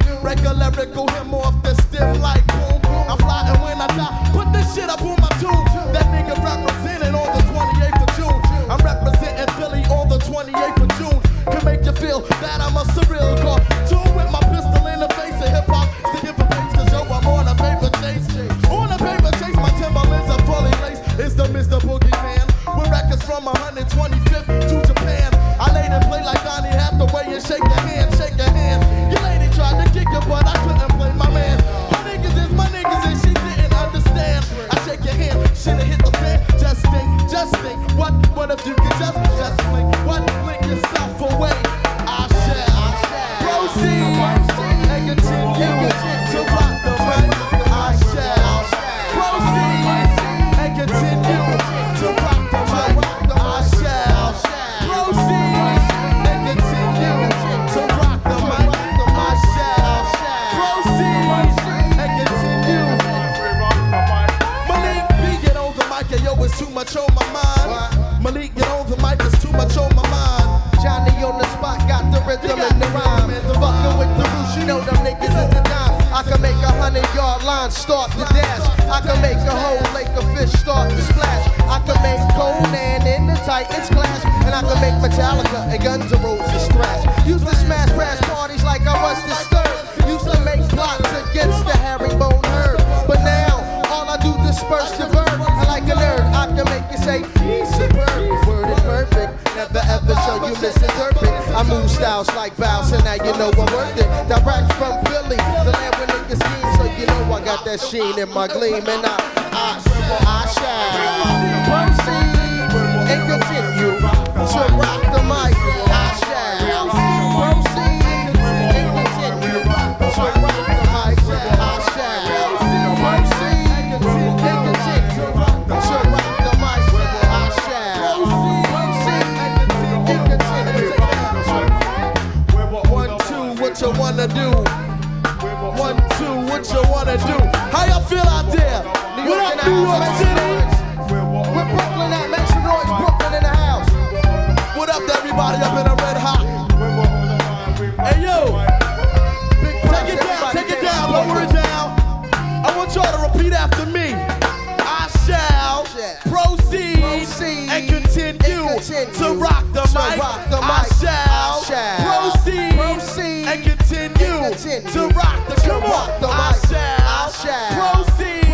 Lyrical him off the stiff like boom. I'm flying when I die. Put this shit up on my tune. That nigga representing on the 28th of June. I'm representing Philly on the 28th of June. Can make you feel that I'm a surreal cartoon with my pistol in the face of hip hop. Sticking for face to show I'm on a paper chase. On a paper chase, my Timberlands are fully laced. It's the Mr. Boogeyman. With records from 125th to Japan. I laid and play like Donnie Hathaway and shake your hand, shake your hand. Your lady tried to kick it, but I couldn't play my man. My niggas is my niggas and she didn't understand. I shake your hand, should've hit the fan. Just think, what if you could just blink, what, blink yourself away. I shall proceed and continue to rock the mic. I shall proceed and continue to rock the mic. I shall proceed and continue to rock the mic. I shall proceed and continue. Malik B, get on the mic, and yo, it's too much on my mind. Malik, get on the mic, it's too much on my mind. Johnny on the spot, got the rhythm and the rhyme. Fucking with the roots, you know them niggas is the dime. I can make 100-yard line start to dash. I can make a whole lake of fish start to splash. I can make Conan in the Titans clash. And I can make Metallica and Guns N' Roses thrash. Used to smash brass parties like I was disturbed. Used to make plots against the herringbone herd. But now, all I do disperse the verb. I like a nerd, I can make you say, he's superb. Word is perfect, never ever show you misinterpret. I move styles like bounce, and now you know I'm worth it. Direct from Philly, the land where niggas scheme, so you know I got that sheen in my gleam. And I shall proceed and continue to rock the mic. I shall proceed and continue to rock the mic. I shall proceed and continue to rock the mic. I shall proceed and continue. 1, 2, what you wanna do? 1, 2, what you wanna do? How y'all feel out there? What up, New York City? We're Brooklyn at Make some noise, Brooklyn in the house. What up to everybody up in the red hot? Hey yo, take it down, lower it down. I want y'all to repeat after me. mic. I shall proceed and continue to rock the mic. I shall proceed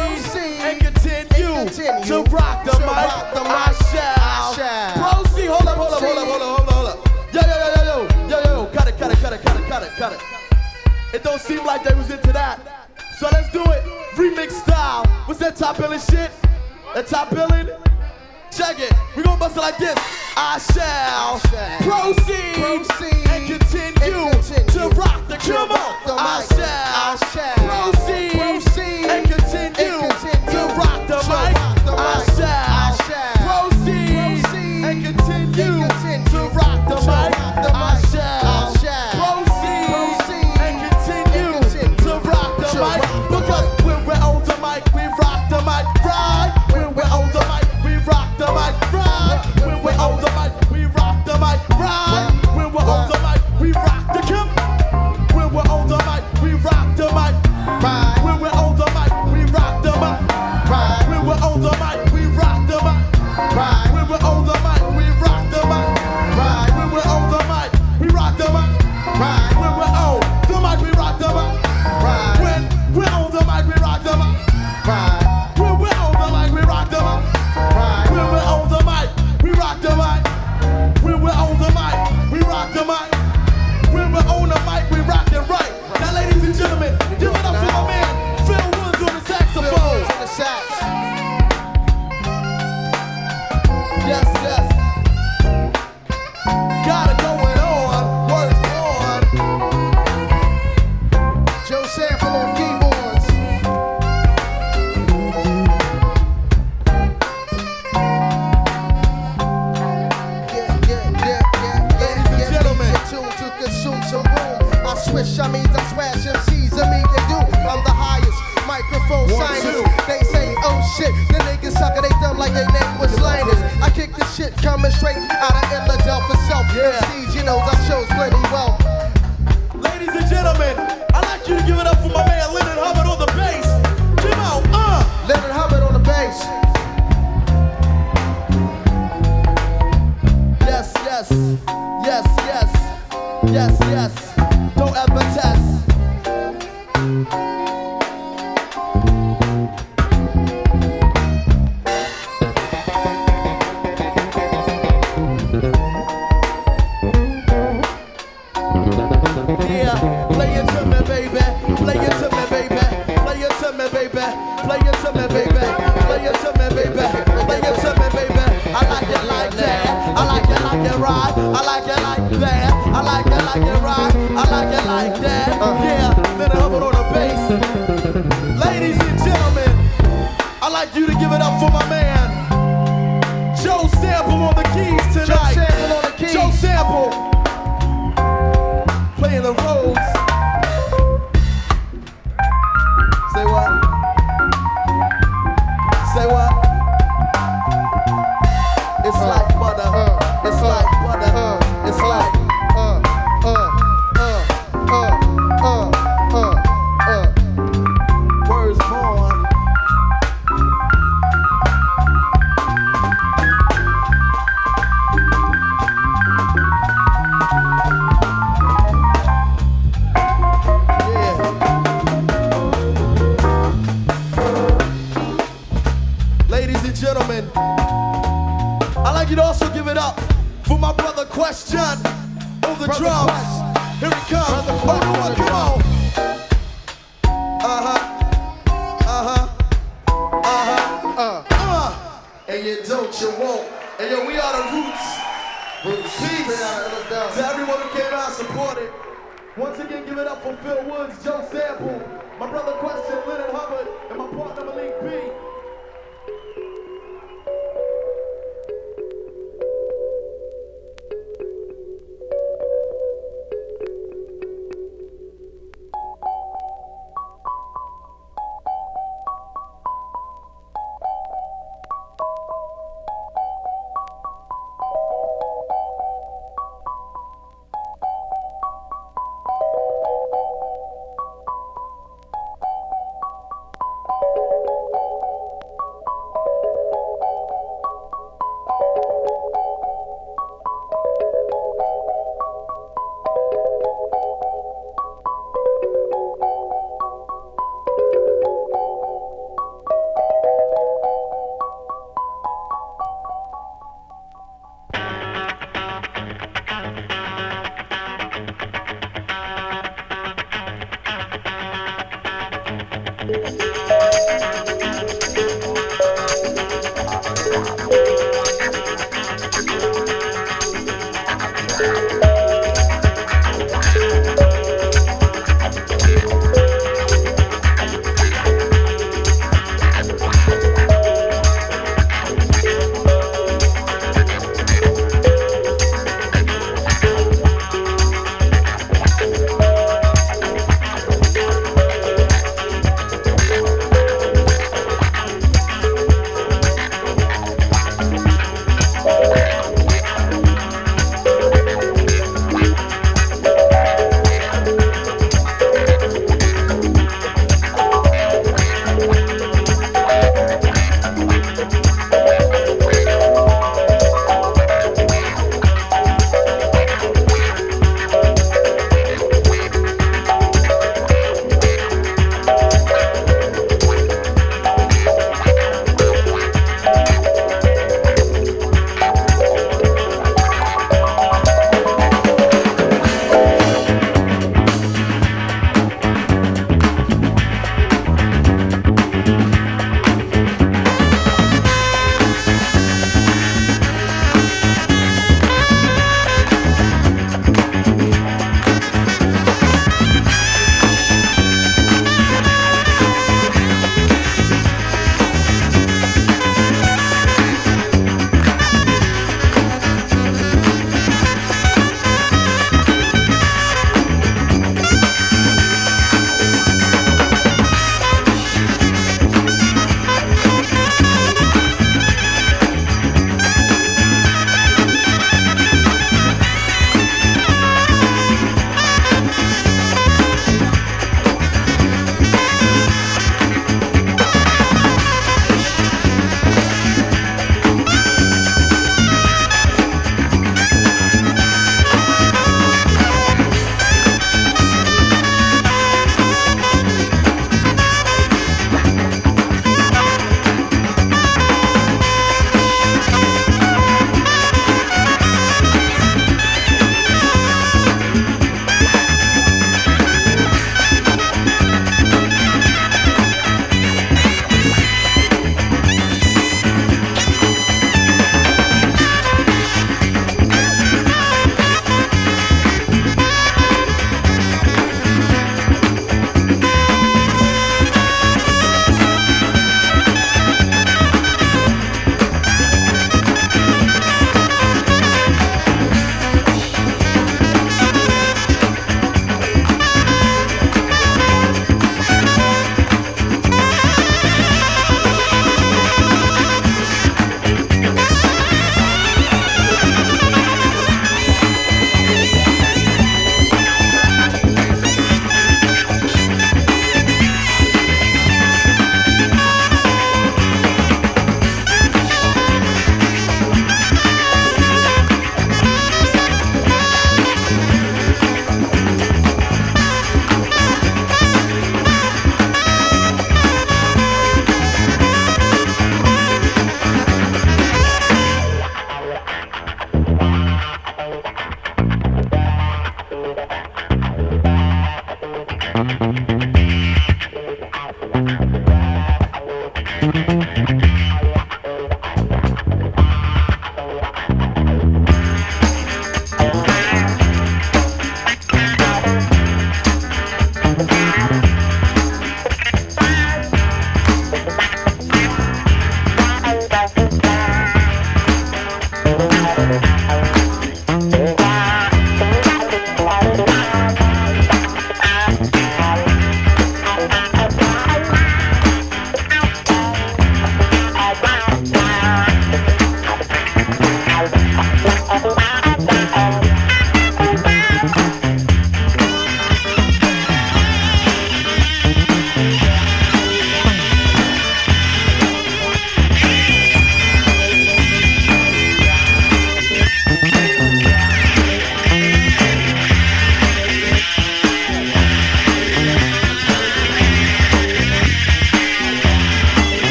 and continue to rock the mic. I shall proceed. Hold up. Yo. Cut it. It don't seem like they was into that. So let's do it. Remix style. What's that top billing shit? That top billing? Check it. We gonna bust it like this. I shall proceed and continue to rock the mic. I shall proceed and continue to rock the mic. I shall proceed and continue to rock the mic. I shall proceed and continue to rock the mic. Because when we're on the mic, we rock the mic right. When we're on the mic, we rock the mic right. When we're on the mic, we rock the mic right. When we're on the mic, we rock the kim. When we're on the mic, we rock the mic right. When we're on the mic, we rock the mic right. When we're on the mic, we rock the mic right. When we're on the mic, we rock the mic right. When we're on the mic, we rock the mic right. When we're on the mic, we rock the mic right. When we're on the mic, we rock the mic right. When we're on the mic, we rock the mic right. When we're on the mic, we rock the mic. When we're on the mic, we rock the mic. When we're on the mic, we rock it right. Now, ladies and gentlemen, give it up for my man, Phil Woods on the saxophone. Yes. Got it going on, works on. Joe Sample on keyboards. Ladies and gentlemen, tuned to consume some room. I switch, I smash MCs, they do. I'm the highest microphone scientist. They say, oh shit, the niggas sucker, they dumb like their name was Linus. I kick the shit coming straight out of Philadelphia self. MCs, you know, I shows plenty well. Ladies and gentlemen, I'd like you to give it up for my man Leonard Hubbard on the bass. Come on, Leonard Hubbard on the bass. Yes. Don't ever test. Play it to me, baby. Play it to me, baby. Play it to me, baby. Play it to me, baby. Play it to me, baby. Play it to me, baby. I like it like that. I like it right. I like it like that. I like it right. I like it like that. Yeah, let it Hubbard on the bass. Ladies and gentlemen, I'd like you to give it up for my man Joe Sample on the keys tonight. Joe Sample on the keys. Joe Sample playing the Rhodes. Say what? Say what? It's like butter. It's like butter. It's like words born. Ladies and gentlemen, I'd like you to also give it up for my brother Question on the drums. Here he comes. Oh, the one, come on. And you don't, you won't. And yo, we are the Roots. Peace to everyone who came out and supported. Once again, give it up for Phil Woods, Joe Sample, my brother Question, Leonard Hubbard, and my partner Malik B.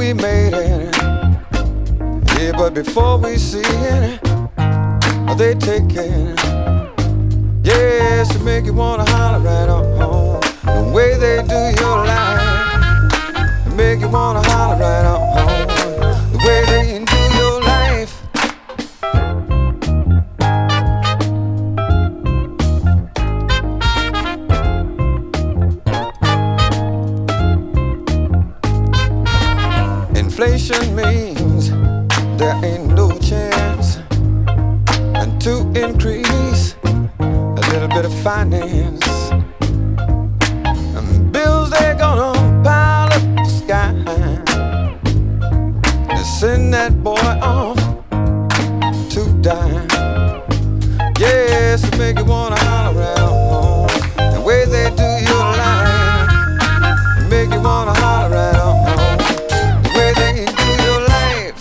we made it. Yeah, but before we see it, they take it. Yes, to make you wanna holler right on home. The way they do your life, to make you wanna holler right on home. The way they do your life. Inflation means there ain't no chance and to increase a little bit of finance. And bills they're gonna pile up the sky. They send that boy off to die. Yes, it make you wanna holler right on home. The way they do your life, it make you wanna holler right on home. The way they do your life.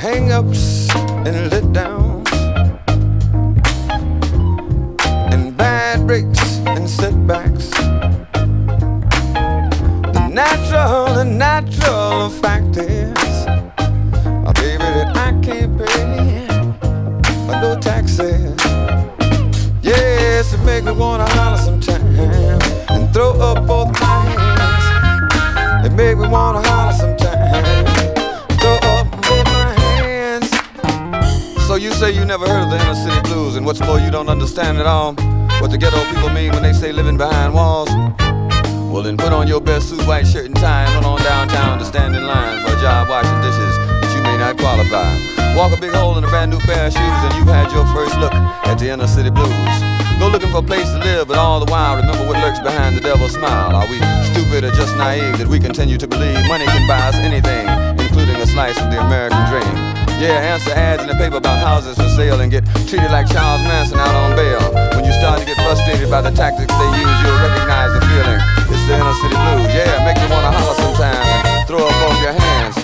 Hang-ups and let downs and bad breaks and setbacks. The natural fact is, oh baby, that I can't pay no taxes. Yes, it make me wanna holler sometime and throw up both my hands. It make me wanna holler sometime, throw up both my hands. So you say you never heard of the inner city blues, and what's more, you don't understand at all what the ghetto people mean when they say living behind walls. Well then put on your best suit, white shirt and tie, and run on downtown to stand in line for a job washing dishes that you may not qualify. Walk a big hole in a brand new pair of shoes and you've had your first look at the inner city blues. Go looking for a place to live, but all the while remember what lurks behind the devil's smile. Are we stupid or just naive that we continue to believe money can buy us anything, including a slice of the American dream? Yeah, answer ads in the paper about houses for sale and get treated like Charles Manson out on bail. When you start to get frustrated by the tactics they use, you'll recognize the feeling. It's the inner city blues. Yeah, make you wanna holler sometimes and throw up both your hands.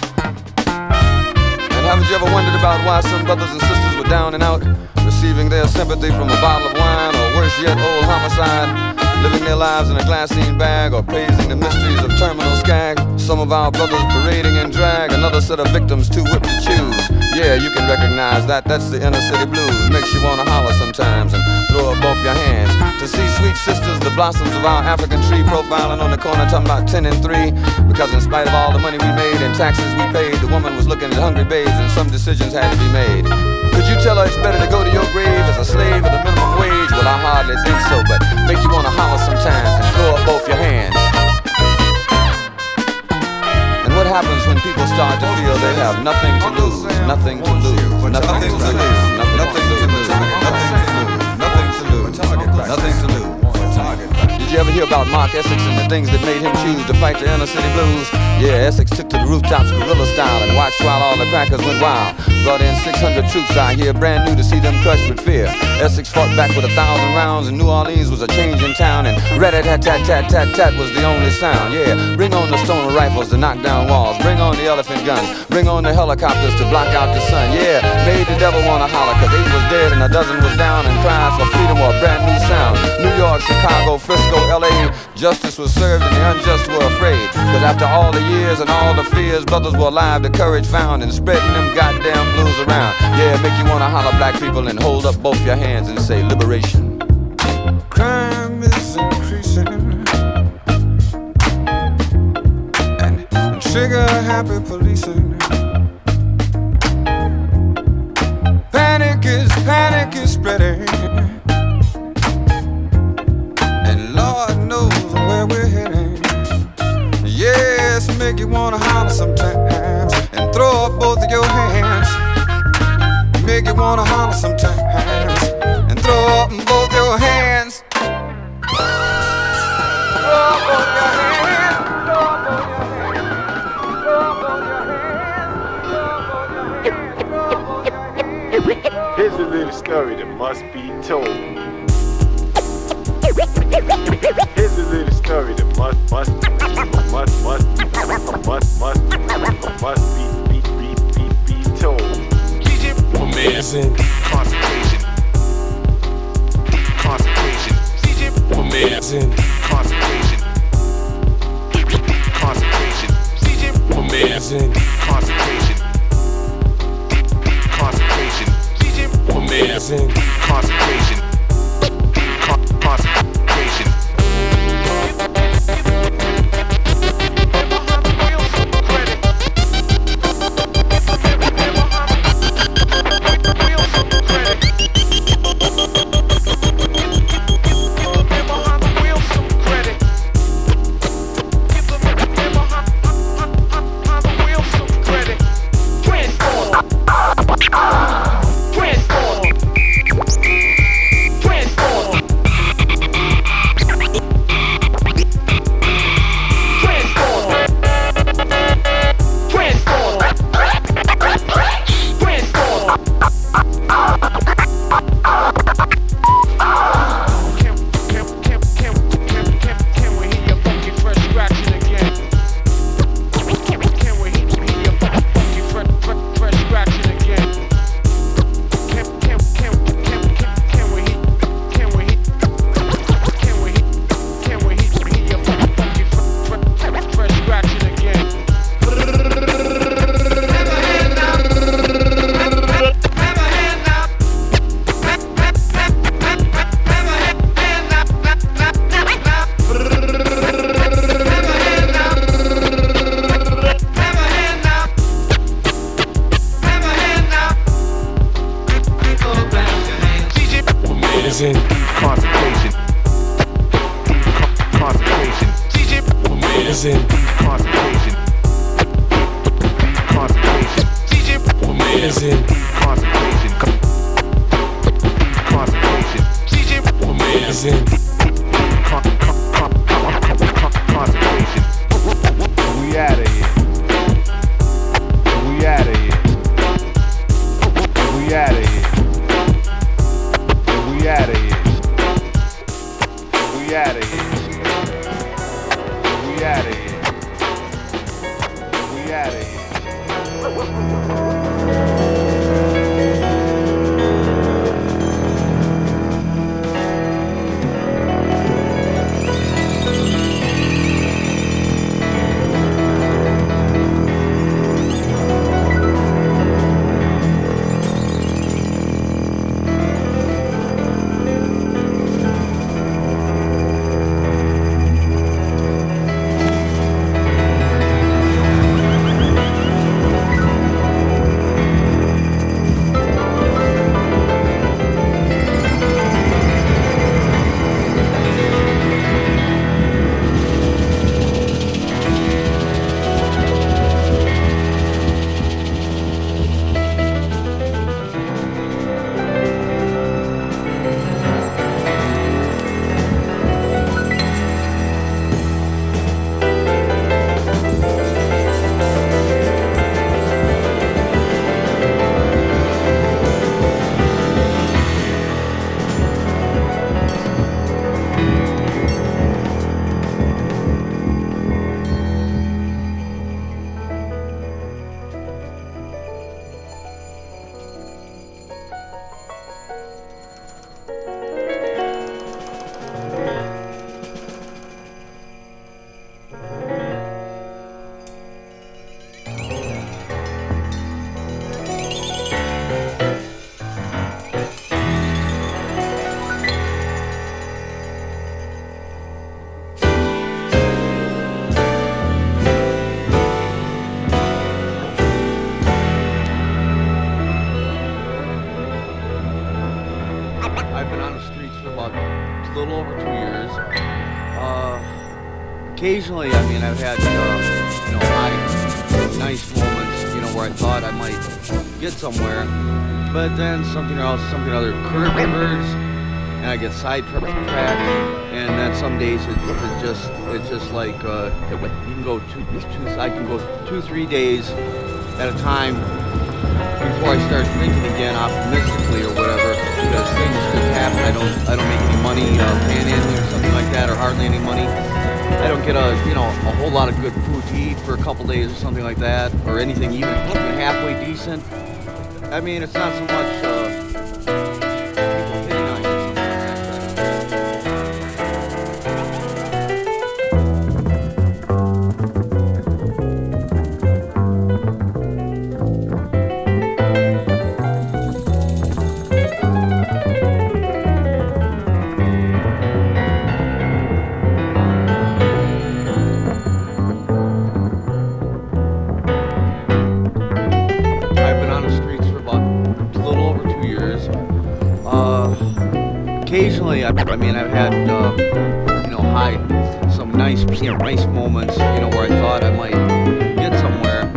And haven't you ever wondered about why some brothers and sisters were down and out, receiving their sympathy from a bottle of wine, or worse yet, old homicide, living their lives in a glassine bag, or praising the mysteries of terminal skag? Some of our brothers parading in drag, another set of victims too whipped to choose. Yeah, you can recognize that, that's the inner city blues. Makes you wanna holler sometimes and throw up both your hands. To see sweet sisters, the blossoms of our African tree, profiling on the corner talking about 10 and 3. Because in spite of all the money we made and taxes we paid, the woman was looking at hungry babes and some decisions had to be made. Could you tell her it's better to go to your grave as a slave at the minimum wage? Well, I hardly think so, but make you wanna holler sometimes and throw up both your hands. And what happens when people start to feel they have nothing to lose, nothing to lose, nothing to lose, nothing to lose, nothing to lose, nothing to lose? Did you ever hear about Mark Essex and the things that made him choose to fight the inner city blues? Yeah, Essex took to the rooftops guerrilla style and watched while all the crackers went wild. Brought in 600 troops out here, brand new to see them crushed with fear. Essex fought back with 1,000 rounds, and New Orleans was a change in town, and rat-a-tat-tat-tat-tat-tat was the only sound. Yeah, bring on the stoner rifles to knock down walls, bring on the elephant guns, bring on the helicopters to block out the sun. Yeah, made the devil wanna holler, cause 8 was dead and a dozen was down, and cries for freedom were a brand new sound. New York, Chicago, Frisco, LA, justice was served and the unjust were afraid. Cause after all the years and all the fears, brothers were alive, the courage found, and spreading them goddamn blues around. Yeah, make you wanna holler, black people, and hold up both your hands and say liberation. Crime is increasing, and trigger happy policing. Panic is spreading, and Lord knows where we're heading. Yes, make you wanna holler sometimes and throw up both of your hands. Make you wanna holler sometimes and throw up both your hands. Throw up both your hands. Throw up both your hands. Throw up both your hands. Throw up both your hands. Here's a little story that must be told. Here's a little story that must be told. As in concentration. Concentration. CJ Woman. As in concentration. Concentration. CJ Woman. As in concentration. Concentration. CJ Woman. As in concentration. Concentration. Occasionally, I mean, I've had, high, nice moments, where I thought I might get somewhere, but then something else, something other occurs, and I get sidetracked, and then some days it's just like, you can go I can go 2-3 days at a time before I start thinking again optimistically or whatever, because things just happen. I don't make any money panhandling or something like that, or hardly any money. I don't get a whole lot of good food to eat for a couple days or something like that, or anything even halfway decent. I mean, it's not so much people hitting on you. I've been on the streets for about a little over 2 years. Occasionally, I mean, I've had, hide some nice moments, where I thought I might get somewhere,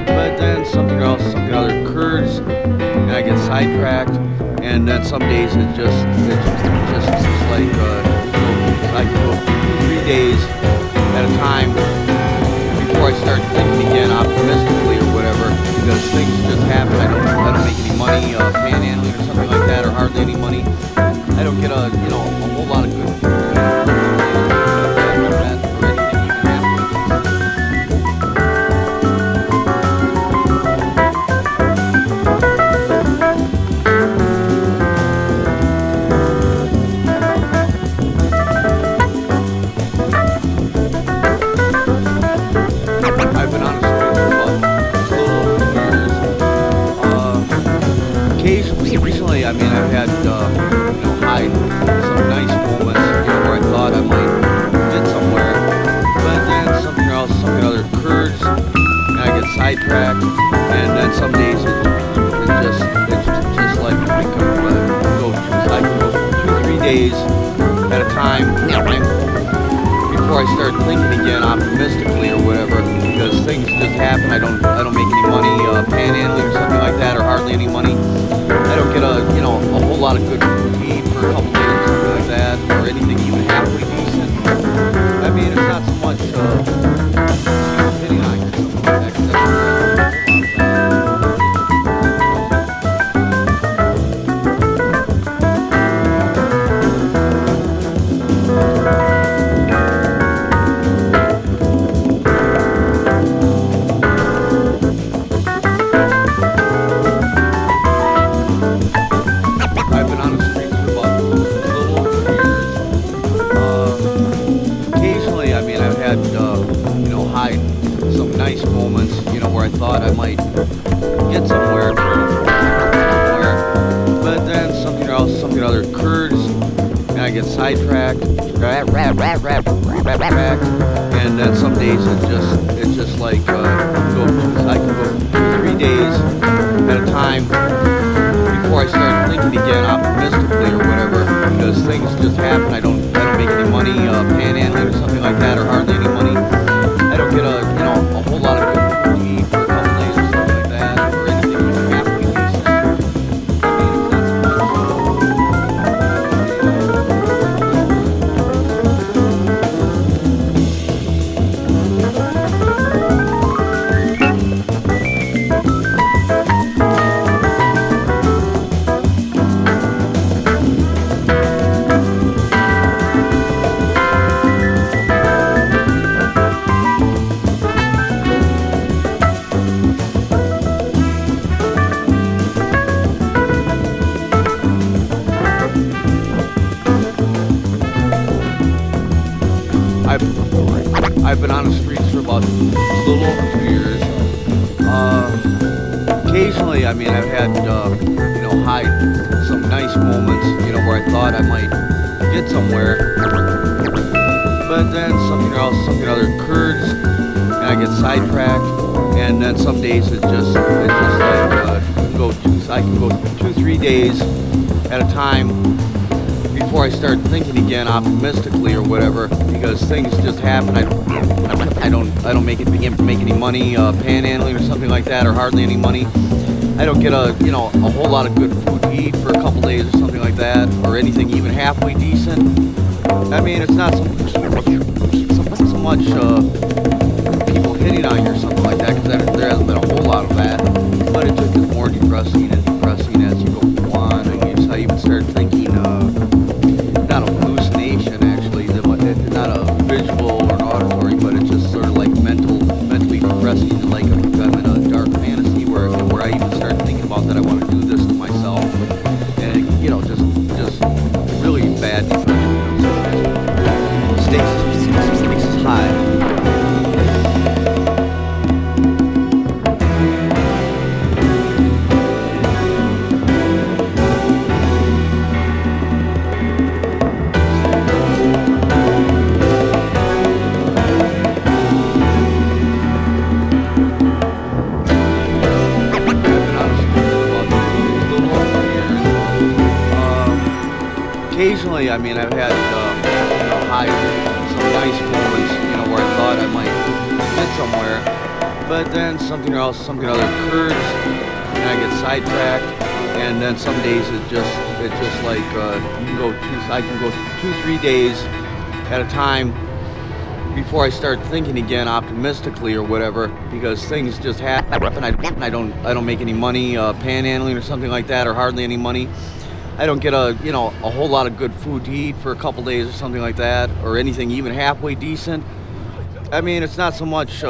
but then something other occurs, and I get sidetracked, and then some days it's just like, I can go 2-3 days at a time before I start thinking again optimistically or whatever, because things just happen. I don't make any money panhandling or something like that, or hardly any money. I don't get a whole lot of good food. I've been on the streets for about a little over 2 years. Recently, I mean, I've had, hide some nice moments, where I thought I might get somewhere, but then something other occurs, and I get sidetracked, and then some days it's just like I can go 2-3 days at a time before I start thinking again optimistically or whatever, because things just happen. I don't make any money panhandling or something like that, or hardly any money. I don't get a whole lot of good food to eat for a couple days or something like that, or anything even halfway decent. I mean, it's not so much hitting on you or something like that, 'cause I've been on the streets for about a little over 2 years. Occasionally, I mean, I've had, hide some nice moments, where I thought I might get somewhere, but then something other occurs, and I get sidetracked, and then some days it's just like, I can go 2-3 days at a time before I start thinking again optimistically or whatever, because things just happen. I don't make any money panhandling or something like that, or hardly any money. I don't get a whole lot of good food to eat for a couple days or something like that, or anything even halfway decent. I mean, it's not I've been on the streets for about a little over 2 years. Occasionally, I mean, I've had, hide some nice moments, where I thought I might get somewhere, but then something other occurs, and I get sidetracked, and then some days it's just like, I can go 2-3 days at a time before I start thinking again optimistically or whatever, because things just happen. I don't make any money panhandling or something like that, or hardly any money. I don't get a whole lot of good food to eat for a couple days or something like that, or anything even halfway decent. I mean, it's not so much people hitting on you or something like that, because there hasn't been a whole lot of that. But it just is more depressing and depressing as you go on, and I even start thinking, not a hallucination actually, not a visual or an auditory, but it's just sort of like mentally depressing, like I'm in a dark fantasy where I even start thinking about that I want to do occasionally, I mean, I've had some nice moments, where I thought I might get somewhere, but then something or other occurs, and I get sidetracked, and then some days it's just like I can go 2-3 days at a time before I start thinking again optimistically or whatever, because things just happen. I don't make any money panhandling or something like that, or hardly any money. I don't get a whole lot of good food to eat for a couple days or something like that, or anything even halfway decent. I mean, it's not so much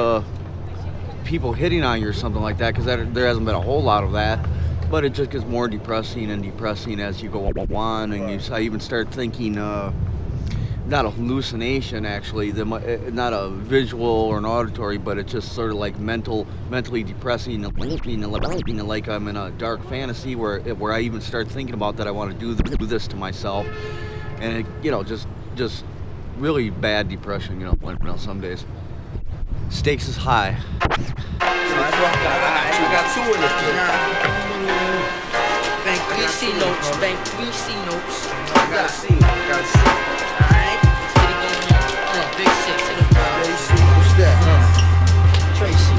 people hitting on you or something like that, because there hasn't been a whole lot of that, but it just gets more depressing and depressing as you go on, and I even start thinking, not a hallucination actually, not a visual or an auditory, but it's just sort of like mentally depressing, like I'm in a dark fantasy where I even start thinking about that I want to do this to myself, and it, just really bad depression, some days. Stakes is high. I got two in it. Bank 3C notes. I gotta see. Alright, let's get it going on. Big six. What's that? Tracy.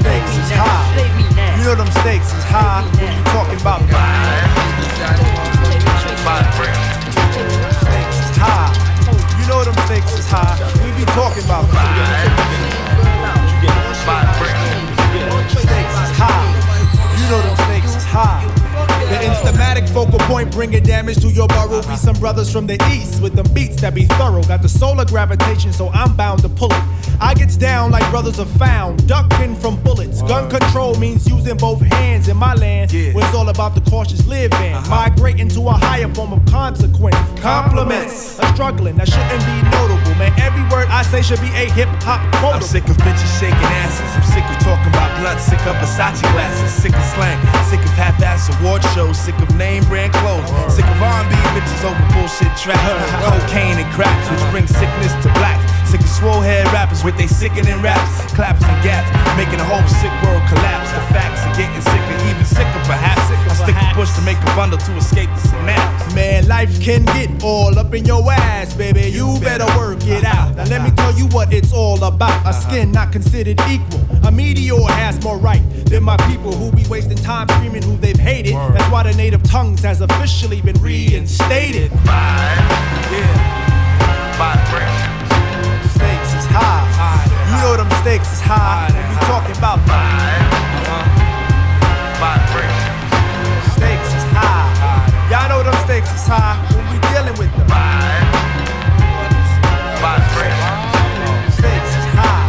Stakes is high. You know them stakes is high when you talking about stakes is high. You know them stakes is high. We be talking about stakes is high. You know them stakes is high. The instamatic focal point bringing damage to your burrow. Be some brothers from the east with them beats that be thorough. Got the solar gravitation, so I'm bound to pull it. I gets down like brothers are found, ducking from bullets. Gun control means using both hands in my land, where it's all about the cautious living. Migrating to a higher form of consequence. Compliments are struggling, that shouldn't be notable. Man, every word I say should be a hip-hop quote. I'm sick of bitches shaking asses. I'm sick of talking about blood. Sick of Versace glasses. Sick of slang. Sick of half-ass award shows. Sick of name brand clothes. Sick of R&B bitches over bullshit tracks. Cocaine and cracks, which brings sickness to blacks. Sick of swole head rappers with they sickening raps, claps and gaps, making the whole sick world collapse. The facts are getting sicker, even sicker perhaps. I stick a push to make a bundle to escape the synapse. Man, life can get all up in your ass, baby. You better work it out. Now let me tell you what it's all about. A skin not considered equal. A meteor has more right than my people who be wasting time screaming who they've hated. That's why the native tongues has officially been reinstated. Stakes is high. You know them stakes is high. We talking about stakes is high. Y'all know them stakes is high when we dealing with them. Stakes is high.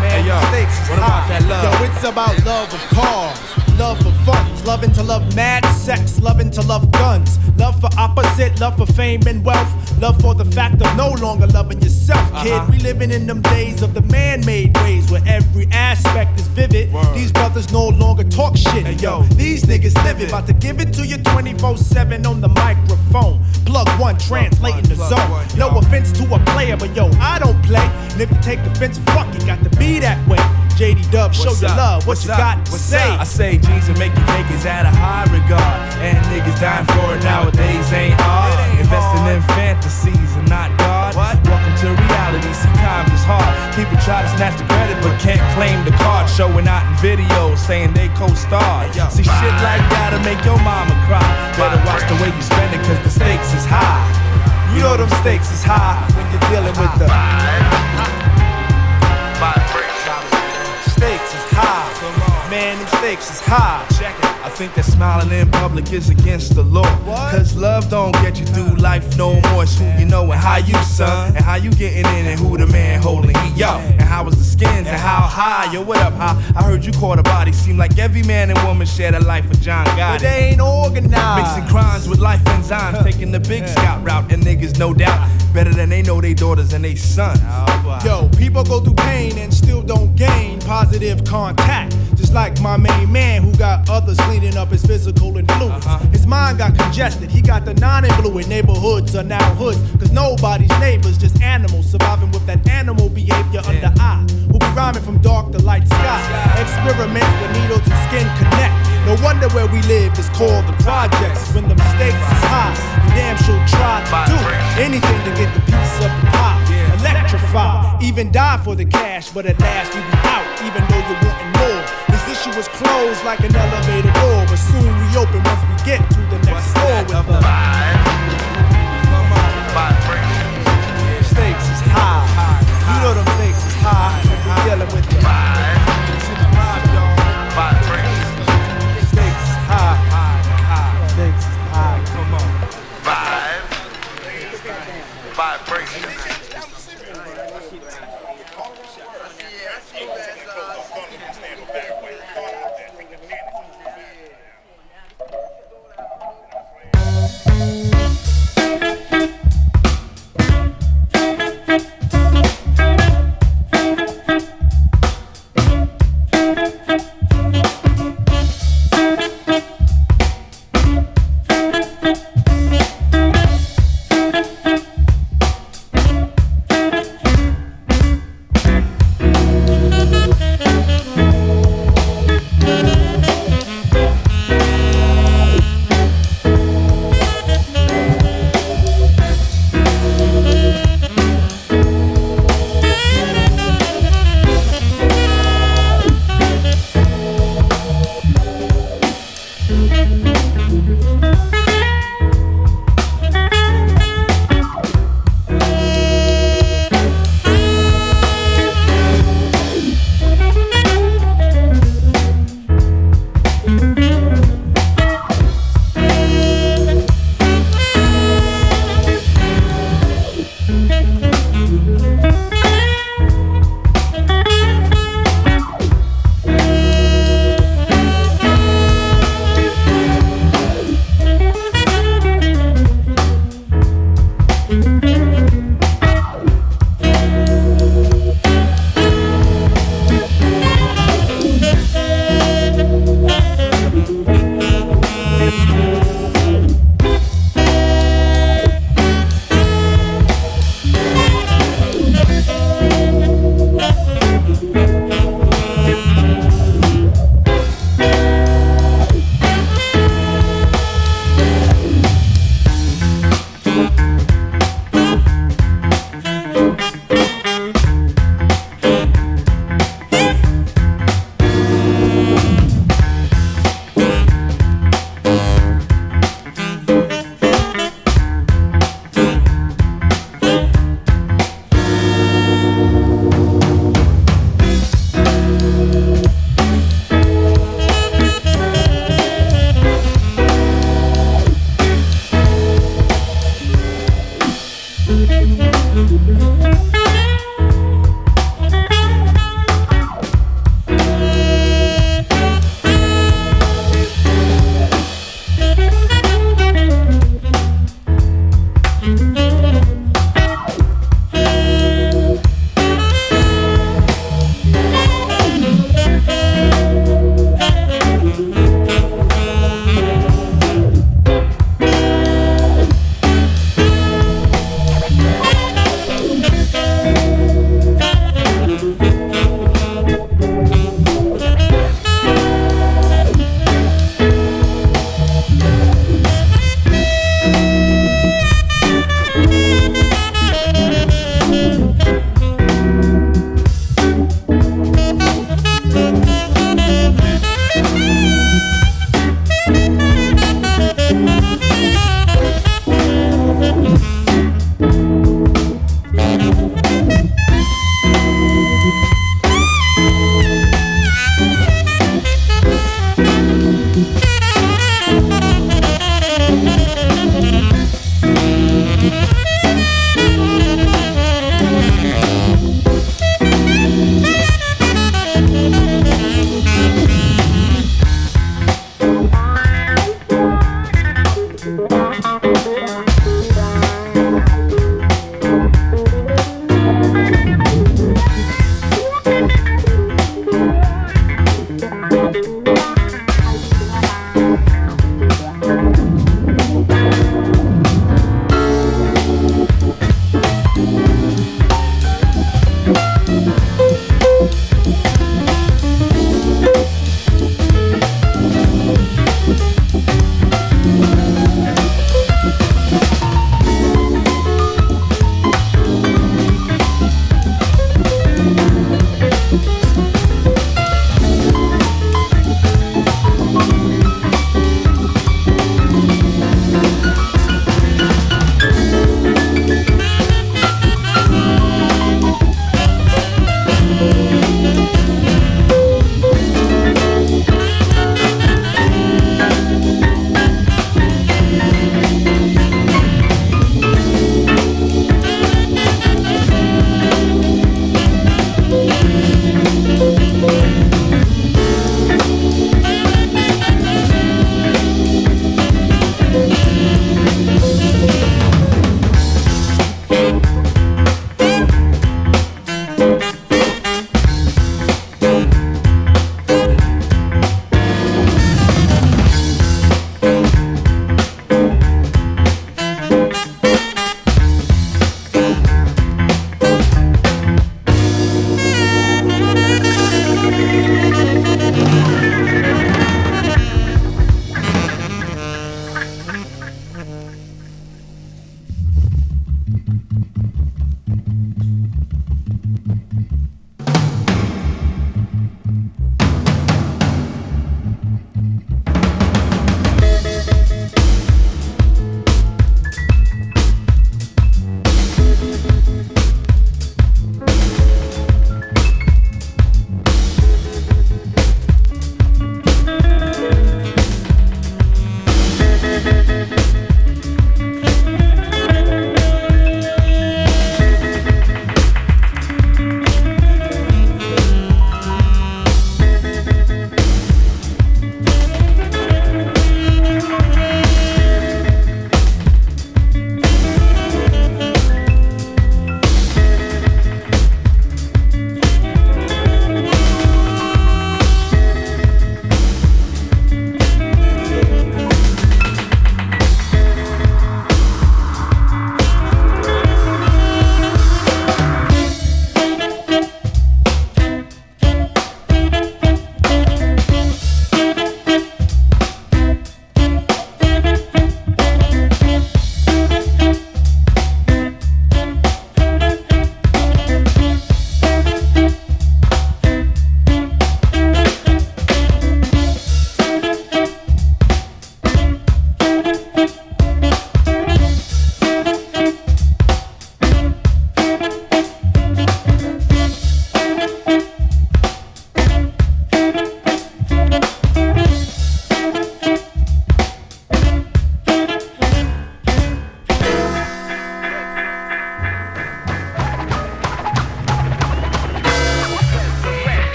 Man, stakes is high. Yo, it's about love of cars. Love for funds, loving to love mad sex, loving to love guns, love for opposite, love for fame and wealth, love for the fact of no longer loving yourself, kid. We living in them days of the man-made ways where every aspect is vivid. These brothers no longer talk shit, yo. These niggas live it, about to give it to you 24/7 on the microphone. Plug one, translating the zone. No offense to a player, but yo, I don't play. And if you take offense, fuck it, got to be that way. JD Dub, show your love, what you got to say? I say G's and make you take is at a high regard. And niggas dying for it nowadays ain't hard. Investing in fantasies and not God. Welcome to reality, see times is hard. People try to snatch the credit but can't claim the card. Showing out in videos saying they co-starred. See shit like that'll make your mama cry. Better watch the way you spend it cause the stakes is high. You know them stakes is high when you're dealing with the stakes is high. Man, them stakes is high. Check it. I think that smiling in public is against the law. Cause love don't get you through life no more. It's who you know and how you, son. And how you getting in and who the man holding heat. Yo, and how was the skins and how high. Yo, what up, high? I heard you caught a body. Seem like every man and woman share the life of John Gotti. But they ain't organized. Mixing crimes with life enzymes. Taking the big scout route. And niggas no doubt better than they know they daughters and they sons. Yo, people go through pain and still don't gain positive contact. Just like my main man who got others cleaning up his physical and fluids. His mind got congested. He got the non-influent neighborhoods are now hoods. Cause nobody's neighbors, just animals surviving with that animal behavior under eye. Who be rhyming from dark to light sky. Experiment with needles and skin connect. No wonder where we live is called the projects. When the stakes is high, you damn sure try to do anything to get the piece of the pie. Electrify, even die for the cash, but at last we be out, even though you're wanting more. This issue was closed like an elevator door, but soon we open once we get to the next floor with the vibe. Come on, stakes is high. You know them stakes is high. We're dealing with the vibe. Stakes is high. Stakes is high. Come on. Vibration.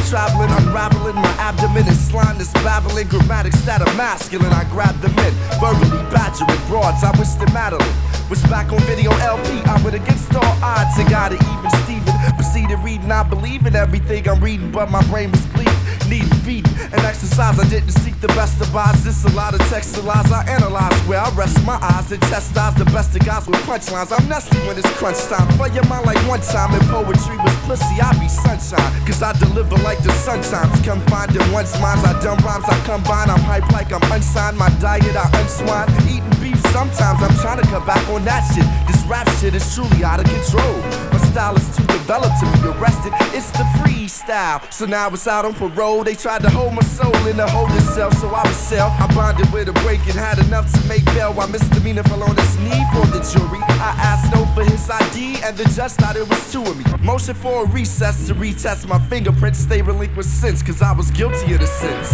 traveling, unraveling my abdomen and slime is babbling. Grammatics that are masculine, I grab them in. Verbally badgering broads, I wish that Madeline was back on video LP. I would against all odds and got it even Steven. Proceeded reading, I believe in everything I'm reading, but my brain was bleeding. Need feeding and exercise, I didn't seek the best of odds. This a lot of text and lies I analyze where I rest my eyes and chastise the best of guys with punchlines. I'm nasty when it's crunch time. For your mind like one time in poetry was pussy, I be sunshine. Cause I deliver like the sun times. Confined in one's minds, I dumb rhymes, I combine. I'm hype like I'm unsigned, my diet I unswine. Eating beef sometimes, I'm trying to cut back on that shit. This rap shit is truly out of control. My style is too developed to be arrested. It's the freestyle, so now it's out on parole. They tried to hold my soul in a holding cell, so I was sell. I bonded with a break and had enough to make bail. While misdemeanor fell on his knee for the jury. I asked no for his ID, and the judge thought it was two of me. Motion for a recess to retest my fingerprints. Stay relinquished since, cause I was guilty of the sins.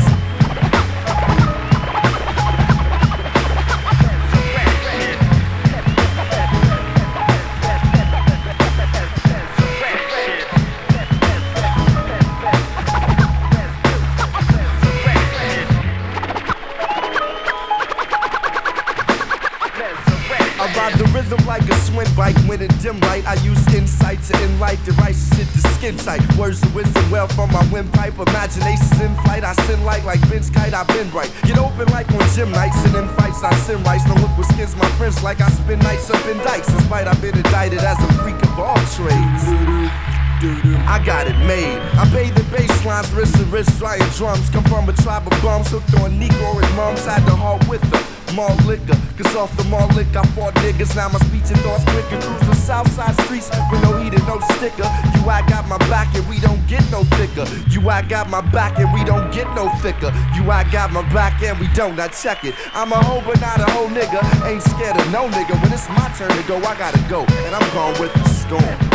Like a swing bike when in dim light. I use insight to enlighten the right shit to skin tight. Words of wisdom well from my windpipe. Imaginations in flight. I sin like Ben's kite. I've been right. Get open like on gym nights and in fights. I sin rights. Don't look with skins my friends like I spend nights up in dikes. In spite I've been indicted as a freak of all trades. I got it made. I bathe in bass lines, wrist and wrist, drying drums. Come from a tribe of bums hooked on Negro and mums. Had to haul with her. Mall liquor, cause off the mall liquor I fought niggas, now my speech and thoughts quicker. Cruise the south side streets with no heat and no sticker. You I got my back and we don't get no thicker. You I got my back and we don't get no thicker. You I got my back and we don't, now check it. I'm a hoe but not a hoe nigga. Ain't scared of no nigga. When it's my turn to go, I gotta go. And I'm gone with the storm.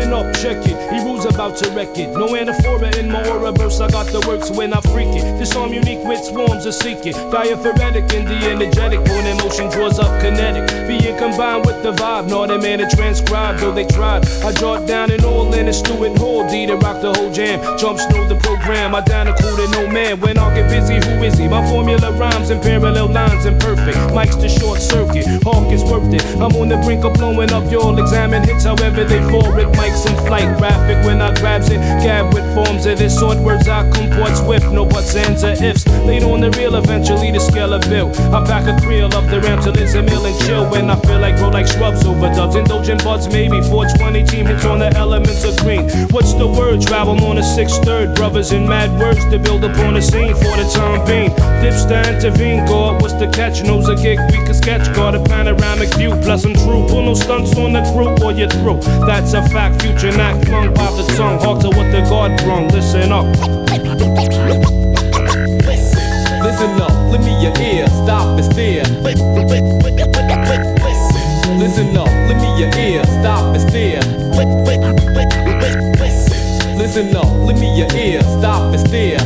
Listen up, check it. He rules about to wreck it. No anaphora in my aura burst. I got the works when I freak it. This arm unique with swarms of seeking. Diaphoretic in the energetic. Born in motion draws up kinetic. Being combined with the vibe. Not a man to transcribe, though they tried. I jot down in all in a stew and whole. D to rock the whole jam. Jumps through the program. I down a cool to no man. When I get busy, who is he? My formula rhymes in parallel lines and perfect. Mike's the short circuit. Hawk is worth it. I'm on the brink of blowing up. You'll examine hits however they fall. Rick Mike's in flight. Graphic when I grabs it. Gab with forms of this sort. Words I comport swift. No buts, ands, or ifs. Laid on the reel, eventually the scale of bill. I pack a creel of the ram till it's a meal and chill. When I feel like grow like shrubs, overdubs, indulgent buds, maybe 420 team hits on the elements of green. What's the word? Travel on a 6/3. Brothers in mad words to build upon a scene for the time being. Dips to intervene, God, what's the catch? Knows a gig we can sketch, got a panoramic view. Plus I'm true, pull no stunts on the crew or you're through. That's a fact, future knack, flung by the tongue. Hard to what the God brung, listen up. Listen up, lend me your ear, stop and stare. Listen up, lend me your ear, stop and stare. Listen up, lend me your ear, stop and stare.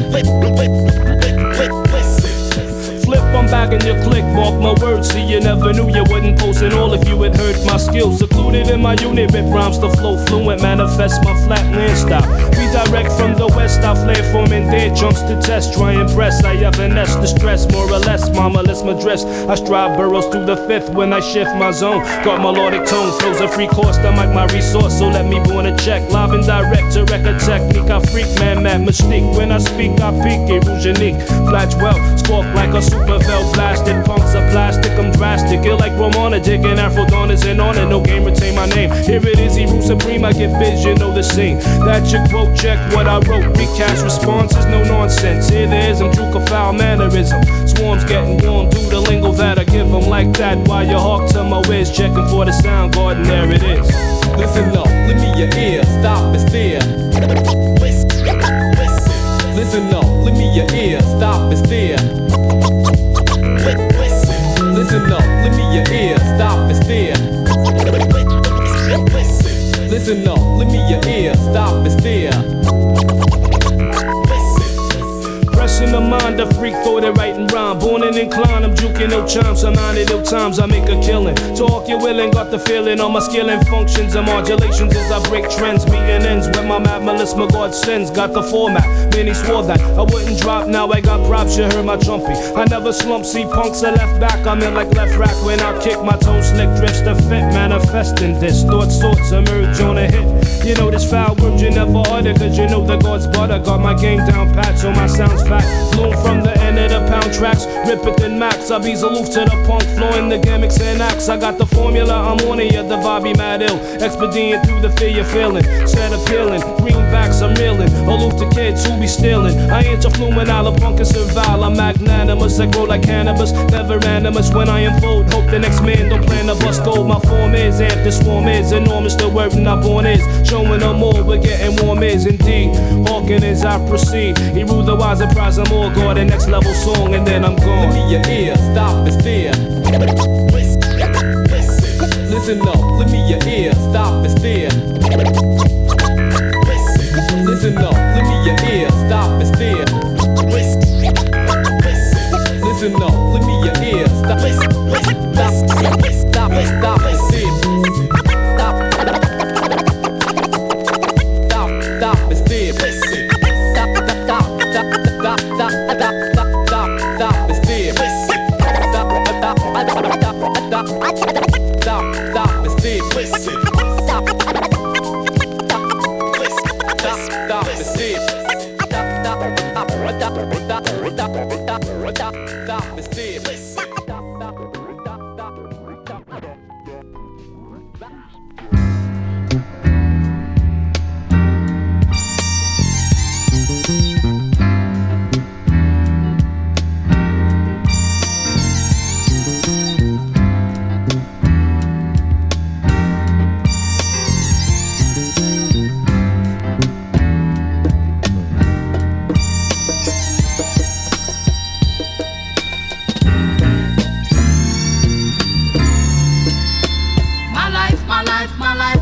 Flip, I'm bagging your click, mark my words. See, you never knew you wouldn't post it all if you had heard my skills. Secluded in my unit, rip rhymes to flow fluent, manifest my flatland style. Redirect from the west, I flare forming dead chunks to test. Try and press, I evanesce the stress, more or less. Mama, let's my dress. I strive burrows through the fifth when I shift my zone. Got melodic tone, flows a free course, I mic my resource. So let me born a check, live and direct to record technique. I freak, man, mad mystique. When I speak, I peak, it rouge unique. Flash well, squawk like a super vel blasted. Punks are plastic, I'm drastic. Ill like Romana, digging Afro Dawners and on it. No game, retain my name. Here it is, he rule supreme, I get vision, know the scene. That your quote, check what I wrote. Recast responses, no nonsense. Here there is, I'm juke a foul mannerism. Swarms getting warm, do the lingo that I give them like that. While you hawk to my whiz, checking for the sound garden, there it is. Listen up, lend me your ear, stop and stare. Listen up, lend me your ear, stop and stare. Listen up, lend me your ear, stop and stare. Listen up, lend me your ear, stop and stare. In the mind, a freak thought it right and rhyme. Born and inclined, I'm juking no chimes. I'm 90 no times, I make a killing. Talk you willing, got the feeling. All my skill and functions and modulations as I break trends. Meeting ends with my mad malice, my God sends. Got the format, many swore that I wouldn't drop. Now I got props, you heard my trumpy. I never slump, see punks are left back. I'm in like left rack when I kick my toe slick drifts to fit. Manifesting this, thoughts sorts emerge on a hit. You know this foul word you never utter, cause you know the God's butter. Got my game down pat, so my sound's fat. Bloom from the end of the pound tracks, rip it then max. I be aloof to the punk, flowing the gimmicks and acts. I got the formula, I'm on it, yeah, the vibe be mad ill. Expedient through the fear you're feeling, set appealing. Greenbacks, I'm reeling, aloof to kids who be stealing. I ain't your fluent, I'll punk and survive. I'm magnanimous, I grow like cannabis, never animus when I unfold. Hope the next man don't plan to bust gold. My form is amp, the swarm is enormous, the word not born is. Showing them more, we're getting warm is indeed. Hawking as I proceed, he ruled the wise and prize them all. Go the next level song and then I'm gone. Lend me your ear, stop and stare. Listen up, lend me your ear, stop and stare. Listen up, lend me your ear, stop and stare. Listen up, lend me your ear, stop and stare.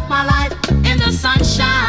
My life in the sunshine.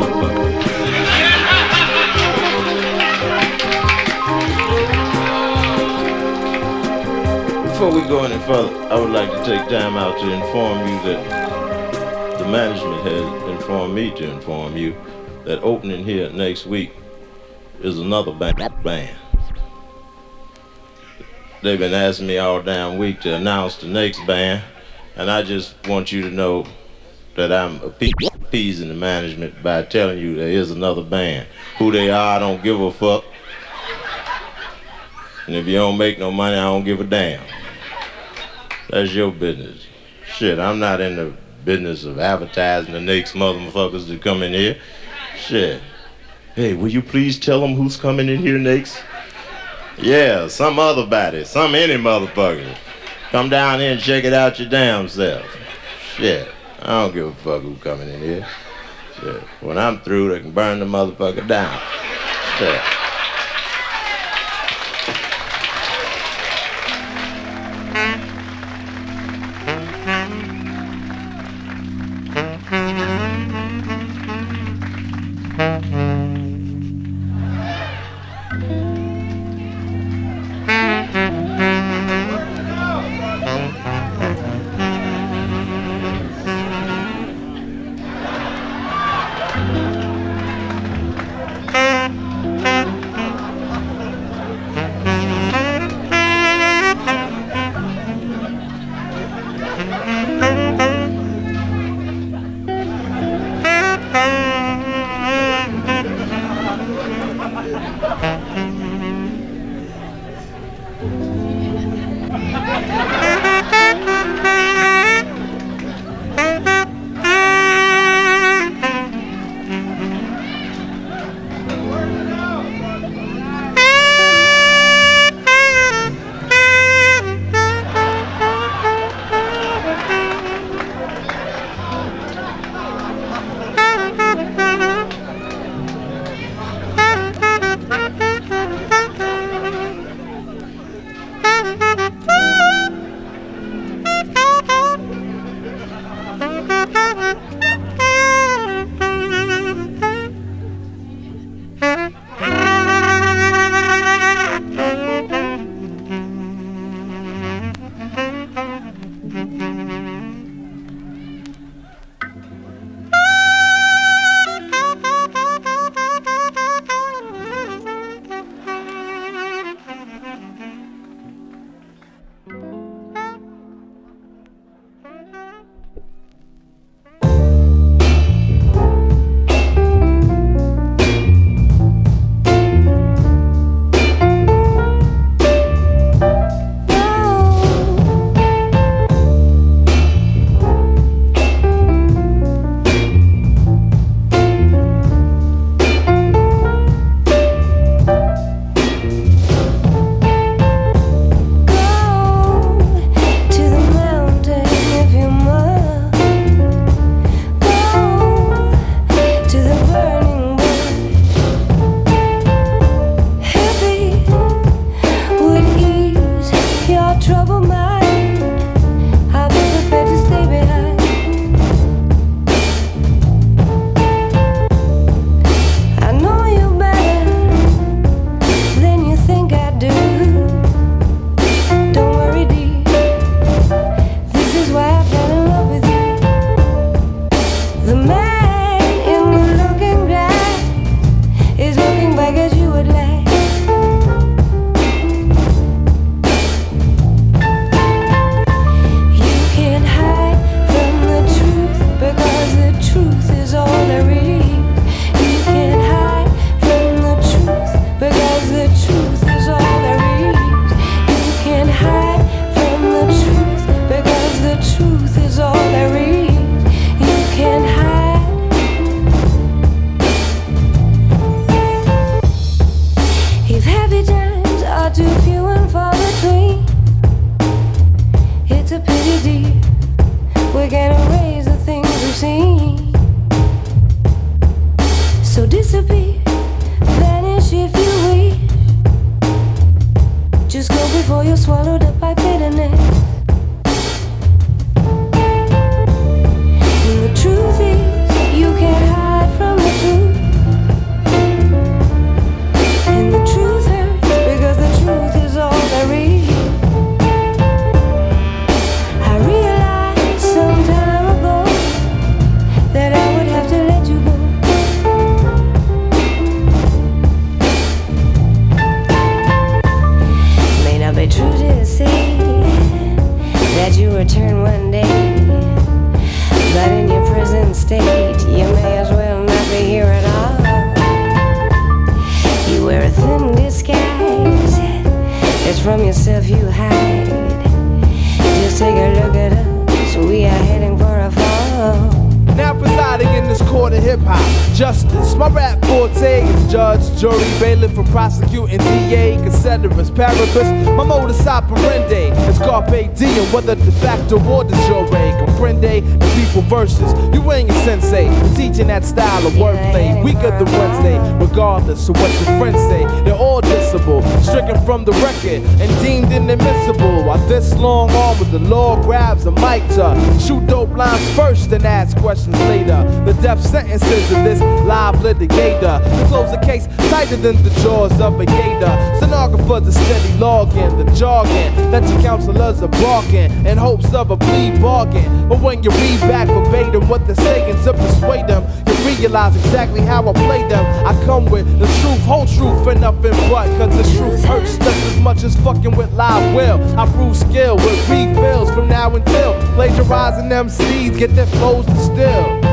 motherfucker. Before we go any further, I would like to take time out to inform you that the management has informed me to inform you that opening here next week is another band. They've been asking me all damn week to announce the next band, and I just want you to know that I'm appeasing the management by telling you there is another band. Who they are, I don't give a fuck. And if you don't make no money, I don't give a damn. That's your business. Shit, I'm not in the business of advertising the next motherfuckers that come in here. Shit. Hey, will you please tell them who's coming in here next? Yeah, some other body, any motherfucker. Come down here and check it out your damn self. Shit, I don't give a fuck who's coming in here. Shit, when I'm through, they can burn the motherfucker down. Shit. The truth is, you can't hide from the truth. yourself, you hide. Just take a look at us, we are heading for a fall. Now presiding in this court of hip-hop justice, my rap forte is judge, jury, bailiff, and prosecuting DA, considerus, paribus. My modus operandi is carpe diem, whether de facto or de jure. Comprende the people versus you ain't your sensei. We're teaching that style of wordplay, weaker than Wednesday. Regardless of what your friends say, they're all dissable, stricken from the record and deemed inadmissible. While this long arm with the law grabs a mic to shoot dope lines first and ask questions later. The death sentences of this live litigator to close the case tighter than the jaws of a gator. Stenographers are steady logging the jargon that your counselors are barking in hopes of a plea bargain. But when you read back verbatim what they're saying to persuade them, you realize exactly how I play them. I come with the truth, whole truth, and nothing but. Cause the truth hurts just as much as fucking with live will. I prove skill with refills from now until plagiarizing them seeds get their flows distilled.